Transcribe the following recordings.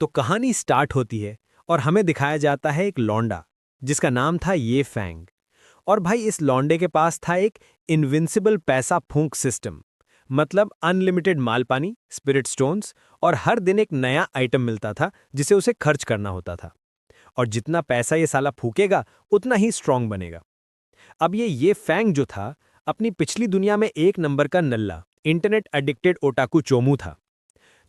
तो कहानी स्टार्ट होती है और हमें दिखाया जाता है एक लौंडा जिसका नाम था ये फैंग। और भाई इस लौंडे के पास था एक इनविंसिबल पैसा फूंक सिस्टम। मतलब अनलिमिटेड माल पानी, स्पिरिट स्टोन्स और हर दिन एक नया आइटम मिलता था जिसे उसे खर्च करना होता था। और जितना पैसा ये साला फूकेगा उतना ही स्ट्रांग बनेगा। अब ये फैंग जो था अपनी पिछली दुनिया में एक नंबर का नल्ला इंटरनेट एडिक्टेड ओटाकू चोमू था।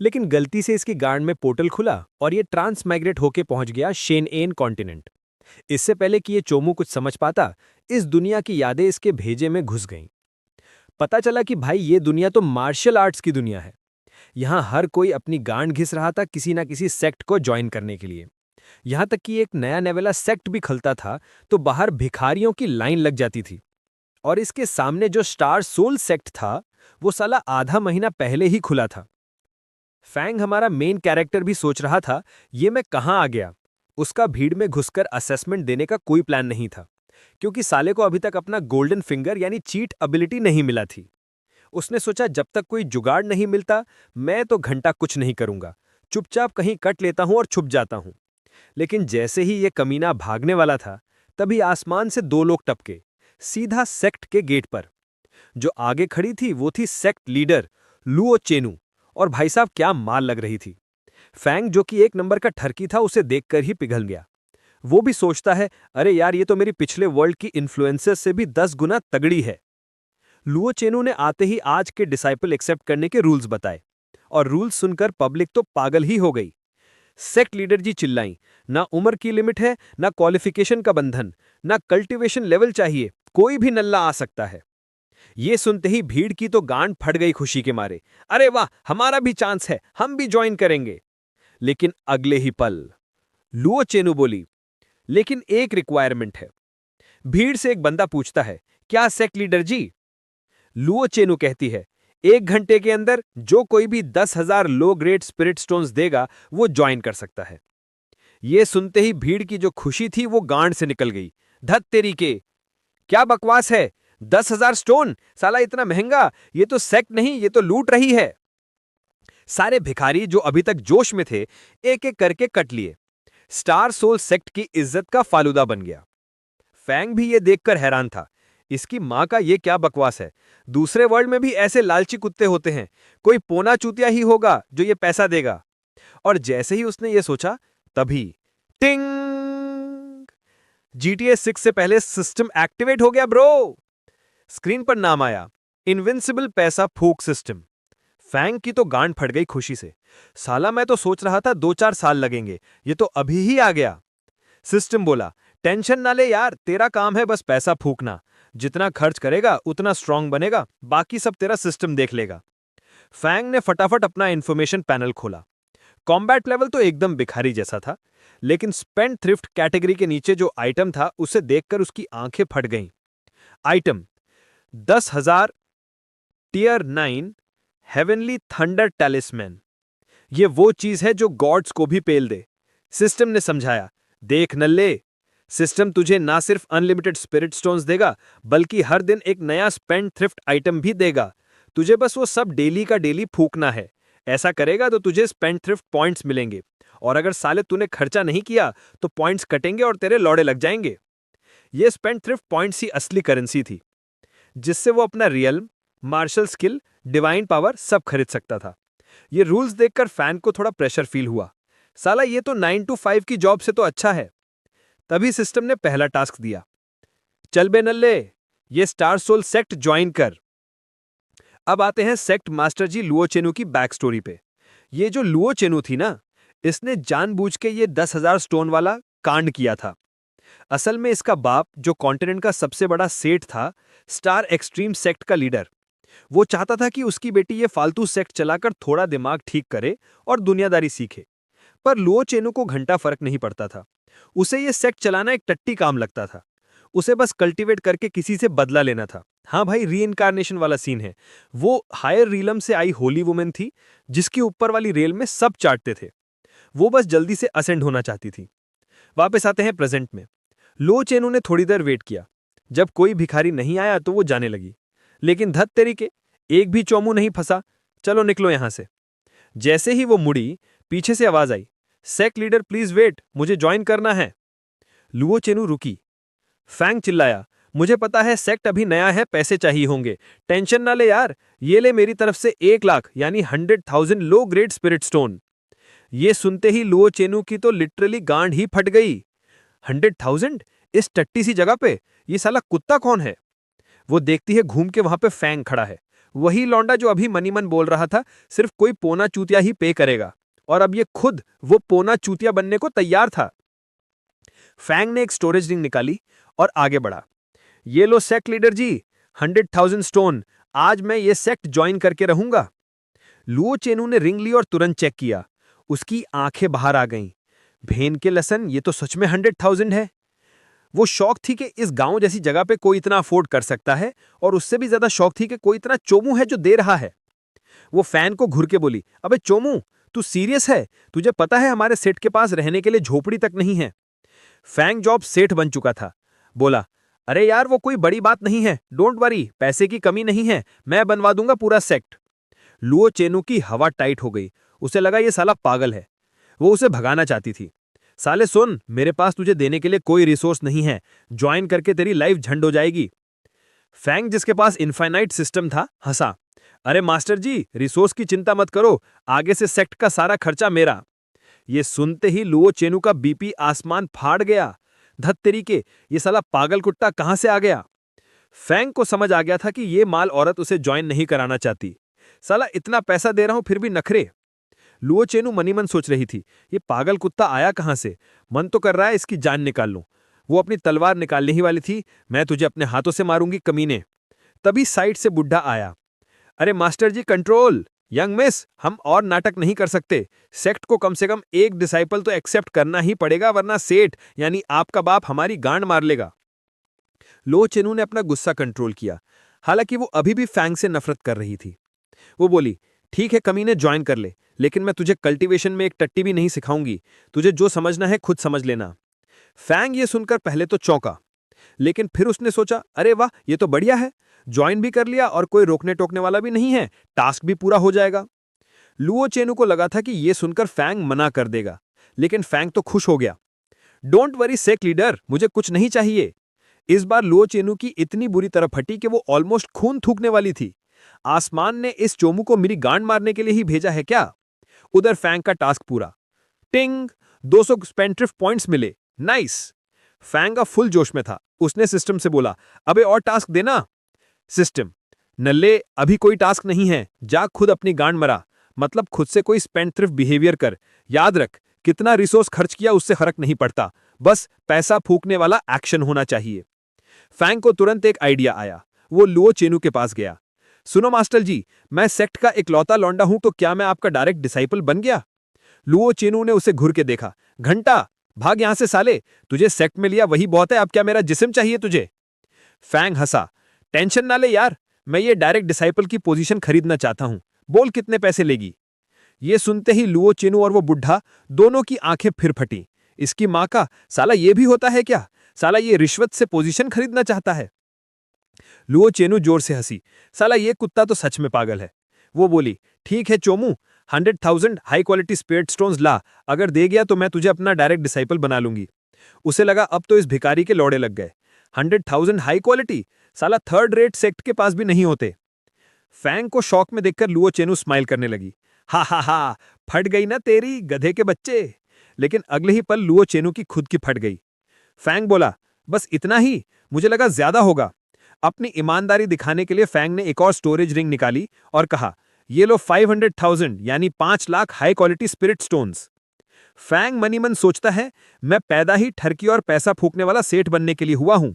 लेकिन गलती से इसकी गांड में पोर्टल खुला और ये ट्रांस माइग्रेट होके पहुंच गया शेनएन कॉन्टिनेंट। इससे पहले कि ये चोमू कुछ समझ पाता, इस दुनिया की यादें इसके भेजे में घुस गईं। पता चला कि भाई ये दुनिया तो मार्शल आर्ट्स की दुनिया है। यहाँ हर कोई अपनी गांड घिस रहा था किसी ना किसी सेक्ट को ज्वाइन करने के लिए। यहाँ तक कि एक नया नेवेला सेक्ट भी खलता था तो बाहर भिखारियों की लाइन लग जाती थी। और इसके सामने जो स्टार सोल सेक्ट था वो साला आधा महीना पहले ही खुला था। फैंग हमारा मेन कैरेक्टर भी सोच रहा था ये मैं कहाँ आ गया। उसका भीड़ में घुसकर असेसमेंट देने का कोई प्लान नहीं था, क्योंकि साले को अभी तक अपना गोल्डन फिंगर यानी चीट एबिलिटी नहीं मिला थी। उसने सोचा जब तक कोई जुगाड़ नहीं मिलता मैं तो घंटा कुछ नहीं करूंगा, चुपचाप कहीं कट लेता हूं और छुप जाता हूं। लेकिन जैसे ही ये कमीना भागने वाला था तभी आसमान से दो लोग टपके, सीधा सेक्ट के गेट पर। जो आगे खड़ी थी वो थी सेक्ट लीडर लुओ चेनू। और भाई साहब क्या माल लग रही थी। फैंग जो कि एक नंबर का ठरकी था उसे देखकर ही पिघल गया। वो भी सोचता है अरे यार ये तो मेरी पिछले वर्ल्ड की इन्फ्लुएंसर्स से भी 10 गुना तगड़ी है। लुओ चेनू ने आते ही आज के डिसाइपल एक्सेप्ट करने के रूल्स बताए। और रूल्स सुनकर पब्लिक तो पागल ही हो गई। सेक्ट लीडर जी चिल्लाई, ना उम्र की लिमिट है, ना क्वालिफिकेशन का बंधन, ना कल्टीवेशन लेवल चाहिए, कोई भी नल्ला आ सकता है। ये सुनते ही भीड़ की तो गांड फट गई खुशी के मारे। अरे वाह, हमारा भी चांस है, हम भी ज्वाइन करेंगे। लेकिन अगले ही पल लुओ चेनू बोली, लेकिन एक रिक्वायरमेंट है। भीड़ से एक बंदा पूछता है, क्या सेक्ट लीडर जी? लुओ चेनू कहती है, 1 घंटे के अंदर जो कोई भी 10,000 लो ग्रेड स्पिरिट स्टोन्स देगा वो ज्वाइन कर सकता है। ये सुनते ही भीड़ की जो खुशी थी वो गांड से निकल गई। धत तेरी के, क्या बकवास है? 10,000 स्टोन? साला इतना महंगा? ये तो सेक्ट नहीं, ये तो लूट रही है। सारे भिखारी जो अभी तक जोश में थे एक एक करके कट लिए। स्टार सोल सेक्ट की इज्जत का फालूदा बन गया। फैंग भी ये देखकर हैरान था। इसकी मां का ये क्या बकवास है। दूसरे वर्ल्ड में भी ऐसे लालची कुत्ते होते हैं, कोई पोना चूतिया ही होगा जो ये पैसा देगा। और जैसे ही उसने ये सोचा तभी टिंग, GTA 6 से पहले सिस्टम एक्टिवेट हो गया ब्रो। स्क्रीन पर नाम आया, इनविंसिबल पैसा फूक सिस्टम। फैंग की तो गांड फट गई खुशी से। साला मैं तो सोच रहा था 2-4 साल लगेंगे, ये तो अभी ही आ गया। सिस्टम बोला, टेंशन ना ले यार, तेरा काम है बस पैसा फूकना। जितना खर्च करेगा उतना स्ट्रांग बनेगा, बाकी सब तेरा सिस्टम देख लेगा। फैंग ने फटाफट अपना इंफॉर्मेशन पैनल खोला। कॉम्बैट लेवल तो एकदम भिखारी जैसा था, लेकिन स्पेंड थ्रिफ्ट कैटेगरी के नीचे जो आइटम था उसे देखकर उसकी आंखें फट गईं। Item 10,000 tier 9 heavenly thunder talisman. ये वो चीज है जो गॉड्स को भी पेल दे। सिस्टम ने समझाया, देख नल्ले, सिस्टम तुझे ना सिर्फ अनलिमिटेड स्पिरिट स्टोन्स देगा बल्कि हर दिन एक नया स्पेंड थ्रिफ्ट आइटम भी देगा। तुझे बस वो सब डेली का डेली फूकना है। ऐसा करेगा तो तुझे स्पेंड थ्रिफ्ट पॉइंट्स मिलेंगे, और अगर साले तूने खर्चा नहीं किया तो पॉइंट्स कटेंगे और तेरे लौड़े लग जाएंगे। ये स्पेंड थ्रिफ्ट पॉइंट्स ही असली करेंसी थी, जिससे वो अपना realm, martial skill, divine power सब खरीद सकता था। ये रूल्स देखकर फैन को थोड़ा प्रेशर फील हुआ। साला ये तो 9 to 5 की जॉब से तो अच्छा है। तभी सिस्टम ने पहला टास्क दिया, चल बे नल्ले, ये स्टार सोल सेक्ट ज्वाइन कर। अब आते हैं सेक्ट मास्टर जी लुओ चेनू की बैक स्टोरी पे। ये जो लुओ चेनू थी ना, इसने जानबूझ के ये 10,000 स्टोन वाला कांड किया था। असल में इसका बाप जो कॉन्टिनेंट का सबसे बड़ा सेठ था, स्टार एक्सट्रीम सेक्ट का लीडर, वो चाहता था कि उसकी बेटी ये फालतू सेक्ट चलाकर थोड़ा दिमाग ठीक करे और दुनियादारी सीखे। पर लुओ चेनू को घंटा फर्क नहीं पड़ता था। उसे ये सेक्ट चलाना एक टट्टी काम लगता था। उसे बस कल्टीवेट करके किसी से बदला लेना था। हाँ भाई, रीइंकार्नेशन वाला सीन है। वो हायर रीलम से आई होली वुमेन थी जिसकी ऊपर वाली रेल में सब चाटते थे। वो बस जल्दी से असेंड होना चाहती थी। वापस आते हैं प्रेजेंट में। लो चेनू ने थोड़ी देर वेट किया। जब कोई भिखारी नहीं आया तो वो जाने लगी। लेकिन धत तेरी के, एक भी चौमू नहीं फंसा। चलो निकलो यहां से। जैसे ही वो मुड़ी, पीछे से आवाज आई, सेक्ट लीडर प्लीज वेट, मुझे ज्वाइन करना है। लुओ चेनू रुकी। फैंग चिल्लाया, मुझे पता है सेक्ट अभी नया है, पैसे चाहिए होंगे, टेंशन ना ले यार, ये ले मेरी तरफ से 1 लाख यानी 100,000 लो ग्रेड स्पिरिट स्टोन। ये सुनते ही लुओ चेनू की तो लिटरली गांड ही फट गई। 100,000 इस टट्टी सी जगह पे, ये साला कुत्ता कौन है? वो देखती है घूम के, वहां पे फैंग खड़ा है, वही लौंडा जो अभी मनी मन बोल रहा था सिर्फ कोई पोना चूतिया ही पे करेगा, और अब ये खुद वो पोना चूतिया बनने को तैयार था। फैंग ने एक स्टोरेज रिंग निकाली और आगे बढ़ा। ये लो सेक्ट लीडर जी, 100,000 स्टोन, आज मैं ये सेक्ट ज्वाइन करके रहूंगा। लुओ चेनू ने रिंग ली और तुरंत चेक किया। उसकी आंखें बाहर आ गईं। भेन के लसन, ये तो सच में 100,000 है। वो शौक थी कि इस गांव जैसी जगह पे कोई इतना अफोर्ड कर सकता है, और उससे भी ज्यादा शौक थी कि कोई इतना चोमू है जो दे रहा है। वो फैन को घुर के बोली, अबे चोमू, तू सीरियस है? तुझे पता है हमारे सेठ के पास रहने के लिए झोपड़ी तक नहीं है। फैंग जॉब सेठ बन चुका था। बोला, अरे यार वो कोई बड़ी बात नहीं है, डोंट वरी, पैसे की कमी नहीं है, मैं बनवा दूंगा पूरा सेक्ट। लुओ चेनू की हवा टाइट हो गई। उसे लगा ये साला पागल है। वो उसे भगाना चाहती थी। साले सुन, मेरे पास तुझे देने के लिए कोई रिसोर्स नहीं है, ज्वाइन करके तेरी लाइफ झंड हो जाएगी। फैंग, जिसके पास इनफाइनाइट सिस्टम था, हंसा। अरे मास्टर जी, रिसोर्स की चिंता मत करो, आगे से सेक्ट का सारा खर्चा मेरा। ये सुनते ही लुओ चेनू का बीपी आसमान फाड़ गया। धत तेरी के, ये साला पागल कुत्ता कहां से आ गया? फैंग को समझ आ गया था कि ये माल औरत उसे ज्वाइन नहीं कराना चाहती। साला इतना पैसा दे रहा हूं फिर भी नखरे। लुओ चेनू मनी मन सोच रही थी, ये पागल कुत्ता आया कहां से? मन तो कर रहा है इसकी जान निकाल लूं। वो अपनी तलवार निकालने ही वाली थी, मैं तुझे अपने हाथों से मारूंगी कमीने। तभी साइड से बुढ़ा आया। अरे मास्टर जी कंट्रोल, यंग मिस, हम और नाटक नहीं कर सकते। सेक्ट को कम से कम एक डिसाइपल तो एक्सेप्ट करना ही पड़ेगा, वरना सेठ यानी आपका बाप हमारी गांड मार लेगा। लो चेनू ने अपना गुस्सा कंट्रोल किया, हालांकि वो अभी भी फैंग से नफरत कर रही थी। वो बोली, ठीक है कमीने, ज्वाइन कर ले, लेकिन मैं तुझे कल्टीवेशन में एक टट्टी भी नहीं सिखाऊंगी। तुझे जो समझना है खुद समझ लेना। फैंग ये सुनकर पहले तो चौंका, लेकिन फिर उसने सोचा, अरे वाह, ये तो बढ़िया है, ज्वाइन भी कर लिया और कोई रोकने टोकने वाला भी नहीं है, टास्क भी पूरा हो जाएगा। लुओ चेनू को लगा था कि यह सुनकर फैंग मना कर देगा, लेकिन फैंग तो खुश हो गया। डोंट वरी सेक्ट लीडर, मुझे कुछ नहीं चाहिए। इस बार लुओ चेनू की इतनी बुरी तरह फटी कि वो ऑलमोस्ट खून थूकने वाली थी। आसमान ने इस चोमू को मेरी गांड मारने के लिए ही भेजा है क्या? उधर फैंग का टास्क पूरा। टिंग, 200 स्पेंट्रिफ पॉइंट्स मिले। नाइस। फैंग का फुल जोश में था। उसने सिस्टम से बोला, अबे और टास्क देना। सिस्टम, नल्ले अभी कोई टास्क नहीं है, जा खुद अपनी गांड मरा, मतलब खुद से कोई स्पेंट्रिफ बिहेवियर कर। याद रख, कितना रिसोर्स खर्च किया उससे फर्क नहीं पड़ता, बस पैसा फूकने वाला एक्शन होना चाहिए। फैंग को तुरंत एक आइडिया आया। वो लुओ चेनू के पास गया। सुनो मास्टर जी, मैं सेक्ट का इकलौता लौंडा हूं, तो क्या मैं आपका डायरेक्ट डिसाइपल बन गया? लुओ चेनू ने उसे घुर के देखा। घंटा, भाग यहां से साले, तुझे सेक्ट में लिया वही बहुत है, अब क्या मेरा जिस्म चाहिए तुझे? फैंग हंसा। टेंशन ना ले यार, मैं ये डायरेक्ट डिसाइपल की पोजीशन खरीदना चाहता हूं, बोल कितने पैसे लेगी? ये सुनते ही लुओ चेनू और वो बुढ़ा दोनों की आंखें फिर फटी। इसकी मां का, साला ये भी होता है क्या? साला ये रिश्वत से पोजीशन खरीदना चाहता है। लुओ चेनू जोर से हंसी। साला ये कुत्ता तो सच में पागल है। वो बोली, ठीक है चोमू, 100,000 हाई क्वालिटी स्पिरिट स्टोन्स ला, अगर दे गया तो मैं तुझे अपना डायरेक्ट डिसाइपल बना लूंगी। उसे लगा अब तो इस भिखारी के लौड़े लग गए। 100,000 हाई क्वालिटी, साला थर्ड रेट सेक्ट के पास भी नहीं होते। फैंग को शौक में देखकर लुओ चेनू स्माइल करने लगी। हा हा हा, फट गई ना तेरी गधे के बच्चे। लेकिन अगले ही पल लुओ चेनू की खुद की फट गई। फैंग बोला, बस इतना ही? मुझे लगा ज्यादा होगा। अपनी ईमानदारी दिखाने के लिए फैंग ने एक और स्टोरेज रिंग निकाली और कहा, ये लो 500,000 यानी 5 lakh high quality spirit stones. Fang मनी मन सोचता है, मैं पैदा ही ठरकी और पैसा फूकने वाला सेठ बनने के लिए हुआ हूं।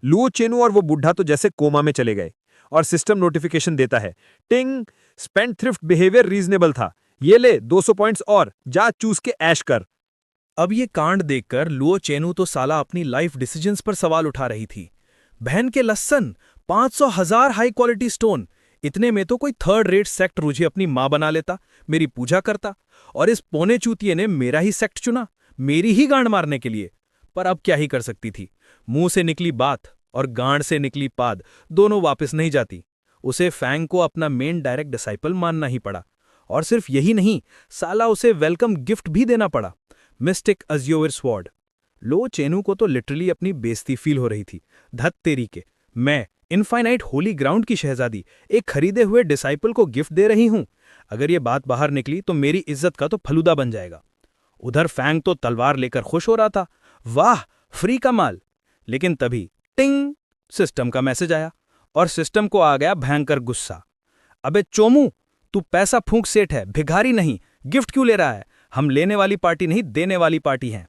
लुओ चेनू और वो बुढ़ा तो जैसे कोमा में चले गए और सिस्टम नोटिफिकेशन देता है, टिंग, स्पेंड थ्रिफ्ट बिहेवियर रीजनेबल था, ये ले 200 पॉइंट्स और जा चूस के ऐश कर। अब ये कांड देखकर लुओ चेनू तो साला अपनी लाइफ डिसीजंस पर सवाल उठा रही थी। बहन के लस्सन, 500,000 हाई क्वालिटी स्टोन, इतने में तो कोई थर्ड रेट सेक्ट मुझे अपनी मां बना लेता, मेरी पूजा करता, और इस पौने चूतिये ने मेरा ही सेक्ट चुना, मेरी ही गांड मारने के लिए। पर अब क्या ही कर सकती थी, मुंह से निकली बात और गांड से निकली पाद दोनों वापस नहीं जाती। उसे फैंग को अपना मेन डायरेक्ट डिसाइपल मानना ही पड़ा, और सिर्फ यही नहीं, साला उसे वेलकम गिफ्ट भी देना पड़ा, मिस्टिक अज्योर स्वॉर्ड। लो चेनू को तो लिटरली अपनी बेइज्जती फील हो रही थी। धत तेरी के, मैं इनफाइनाइट होली ग्राउंड की शहजादी एक खरीदे हुए डिसाइपल को गिफ्ट दे रही हूं। अगर ये बात बाहर निकली तो मेरी इज्जत का तो फलूदा बन जाएगा। उधर फैंग तो तलवार लेकर खुश हो रहा था, वाह फ्री का माल। लेकिन तभी टिंग, सिस्टम का मैसेज आया और सिस्टम को आ गया भयंकर गुस्सा। अबे चोमू, तू पैसा फूंक सेठ है, भिखारी नहीं, गिफ्ट क्यों ले रहा है? हम लेने वाली पार्टी नहीं, देने वाली पार्टी हैं।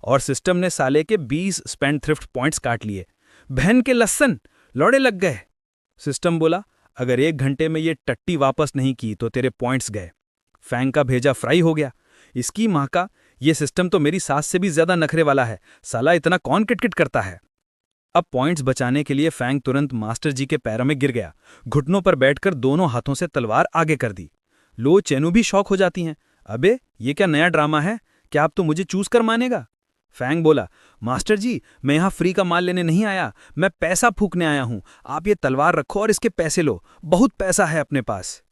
और सिस्टम ने साले के 20 स्पेंड थ्रिफ्ट पॉइंट्स काट लिए। बहन के लस्सन, लौड़े लग गए। सिस्टम बोला, अगर 1 घंटे में ये टट्टी वापस नहीं की तो तेरे पॉइंट्स गए। फैंग का भेजा फ्राई हो गया। इसकी माँ का, ये सिस्टम तो मेरी सास से भी ज्यादा नखरे वाला है, साला इतना कौन किटकिट करता है। अब पॉइंट्स बचाने के लिए फैंग तुरंत मास्टर जी के पैरों में गिर गया, घुटनों पर बैठकर दोनों हाथों से तलवार आगे कर दी। लो चेनू भी शौक हो जाती हैं, अबे ये क्या नया ड्रामा है, क्या आप तो मुझे चूज कर मानेगा? फैंग बोला, मास्टर जी मैं यहां फ्री का माल लेने नहीं आया, मैं पैसा फूकने आया हूं। आप ये तलवार रखो और इसके पैसे लो, बहुत पैसा है अपने पास।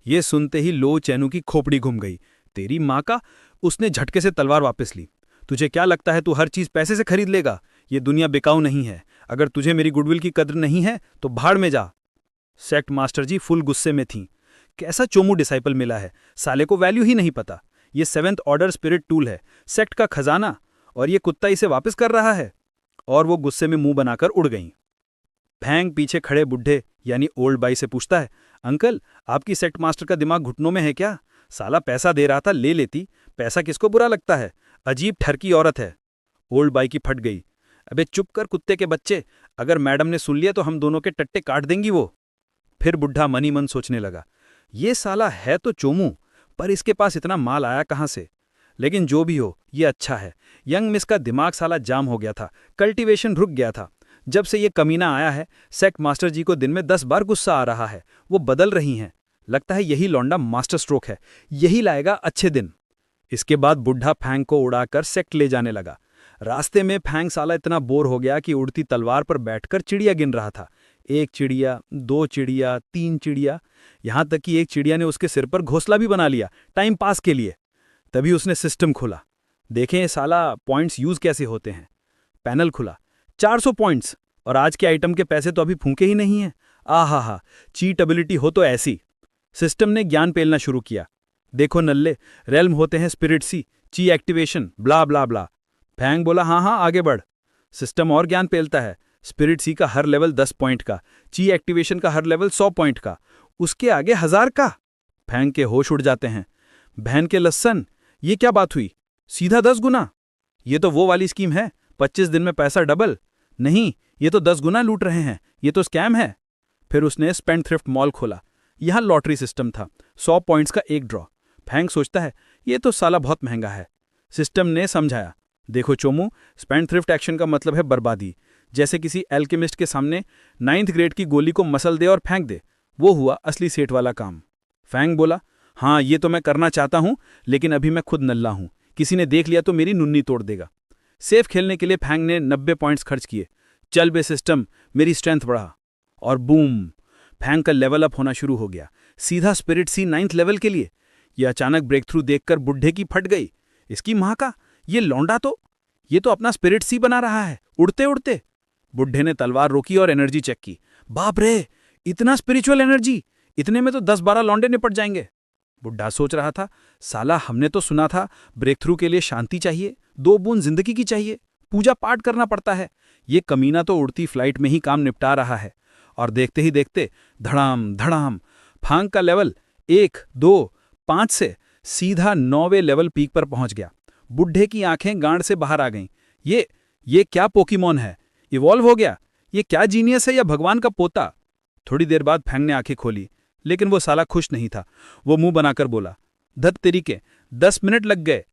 ये सुनते ही लो चेनू की खोपड़ी घूम गई। तेरी माँ का, उसने झटके से तलवार वापस ली। तुझे क्या लगता है तू हर चीज पैसे से खरीद लेगा? ये दुनिया बिकाऊ नहीं है। अगर तुझे मेरी गुडविल की कद्र नहीं है तो भाड़ में जा। सेक्ट मास्टर जी फुल गुस्से में थीं। कैसा चोमू डिसाइपल मिला है, साले को वैल्यू ही नहीं पता। ये 7th ऑर्डर स्पिरिट टूल है, सेक्ट का खजाना, और ये कुत्ता इसे वापस कर रहा है। और वो गुस्से में मुंह बनाकर उड़ गईं। फैंग पीछे खड़े बुढ़े यानी ओल्ड बाई से पूछता है, अंकल आपकी सेक्ट मास्टर का दिमाग घुटनों में है क्या? साला पैसा दे रहा था, ले लेती, पैसा किसको बुरा लगता है? अजीब ठरकी औरत है। ओल्ड बाई की फट गई, अबे चुप कर कुत्ते के बच्चे, अगर मैडम ने सुन लिया तो हम दोनों के टट्टे काट देंगी वो। फिर बुढ़ा मनी मन सोचने लगा, ये साला है तो चोमू, पर इसके पास इतना माल आया कहां से? लेकिन जो भी हो ये अच्छा है। यंग मिस का दिमाग साला जाम हो गया था, कल्टीवेशन रुक गया था। जब से ये कमीना आया है, सेक्ट मास्टर जी को दिन में 10 बार गुस्सा आ रहा है, वो बदल रही हैं। लगता है यही लौंडा मास्टर स्ट्रोक है, यही लाएगा अच्छे दिन। इसके बाद बुढ़ा फैंग को उड़ाकर सेक्ट ले जाने लगा। रास्ते में फैंग साला इतना बोर हो गया कि उड़ती तलवार पर बैठकर चिड़िया गिन रहा था। 1 चिड़िया, 2 चिड़िया, 3 चिड़िया, यहां तक कि एक चिड़िया ने उसके सिर पर घोंसला भी बना लिया, टाइम पास के लिए। तभी उसने सिस्टम खोला, देखें साला पॉइंट्स यूज कैसे होते हैं। पैनल खुला, 400 पॉइंट्स, और आज के आइटम के पैसे तो अभी फूंके ही नहीं हैं। आहा, चीटबिलिटी हो तो ऐसी। सिस्टम ने ज्ञान पेलना शुरू किया, देखो नल्ले, रेल्म होते हैं स्पिरिट सी, ची एक्टिवेशन, ब्ला ब्ला ब्ला। फैंग बोला, हाँ हाँ आगे बढ़। सिस्टम और ज्ञान पेलता है, स्पिरिट सी का हर लेवल 10 पॉइंट का, ची एक्टिवेशन का हर लेवल 100 पॉइंट का, उसके आगे 1000 का। फैंग के होश उड़ जाते हैं। बहन के लस्सन, ये क्या बात हुई? सीधा 10 गुना? ये तो वो वाली स्कीम है, 25 दिन में पैसा डबल। नहीं, ये तो 10 गुना लूट रहे हैं, ये तो स्कैम है। फिर उसने स्पेंड थ्रिफ्ट मॉल खोला, यहां लॉटरी सिस्टम था, 100 पॉइंट्स का एक ड्रॉ। फैंग सोचता है ये तो साला बहुत महंगा है। सिस्टम ने समझाया, देखो चोमू, स्पेंड थ्रिफ्ट एक्शन का मतलब है बर्बादी। जैसे किसी एल्केमिस्ट के सामने 9th ग्रेड की गोली को मसल दे और फेंक दे, वो हुआ असली सेठ वाला काम। फैंग बोला, हाँ ये तो मैं करना चाहता हूं, लेकिन अभी मैं खुद नल्ला हूं, किसी ने देख लिया तो मेरी नुन्नी तोड़ देगा। सेफ खेलने के लिए फैंग ने 90 पॉइंट्स खर्च किए। चल बे सिस्टम, मेरी स्ट्रेंथ बढ़ा। और बूम, फैंग का लेवल अप होना शुरू हो गया, सीधा स्पिरिट सी 9th लेवल के लिए। यह अचानक ब्रेक थ्रू देखकर बुढ़े की फट गई। इसकी माँ का, ये लौंडा तो, ये तो अपना स्पिरिट सी बना रहा है, उड़ते उड़ते। बुढ़े ने तलवार रोकी और एनर्जी चेक की। बाप रे, इतना स्पिरिचुअल एनर्जी, इतने में तो 10-12 लौंडे निपट जाएंगे। बुढ़ा सोच रहा था, साला हमने तो सुना था ब्रेक थ्रू के लिए शांति चाहिए, 2 बूंद जिंदगी की चाहिए, पूजा पाठ करना पड़ता है। ये कमीना तो उड़ती फ्लाइट में ही काम निपटा रहा है। और देखते ही देखते धड़ाम धड़ाम फैंग का लेवल 1, 2, 5 से सीधा 9वें लेवल पीक पर पहुंच गया। बुढ़े की आंखें गांड से बाहर आ गईं। ये क्या पोकीमॉन है? इवॉल्व हो गया? ये क्या जीनियस है या भगवान का पोता? थोड़ी देर बाद फैंग ने आंखें खोली, लेकिन वो साला खुश नहीं था। वो मुंह बनाकर बोला, धत तेरी के, 10 मिनट लग गए।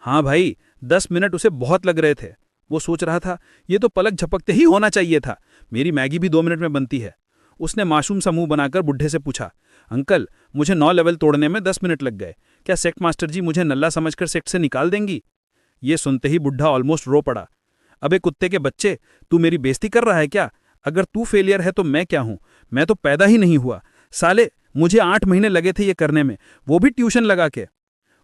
हाँ भाई, 10 मिनट उसे बहुत लग रहे थे। वो सोच रहा था, ये तो पलक झपकते ही होना चाहिए था, मेरी मैगी भी 2 मिनट में बनती है। उसने मासूम सा मुंह बनाकर बुढ़े से पूछा, अंकल मुझे 9 लेवल तोड़ने में 10 मिनट लग गए, क्या सेक्ट मास्टर जी मुझे नल्ला समझकर सेक्ट से निकाल देंगी? ये सुनते ही बुढ़ा ऑलमोस्ट रो पड़ा। अबे कुत्ते के बच्चे, तू मेरी बेइज्जती कर रहा है क्या? अगर तू फेलियर है तो मैं क्या हूं? मैं तो पैदा ही नहीं हुआ। साले मुझे 8 महीने लगे थे ये करने में, वो भी ट्यूशन लगा के।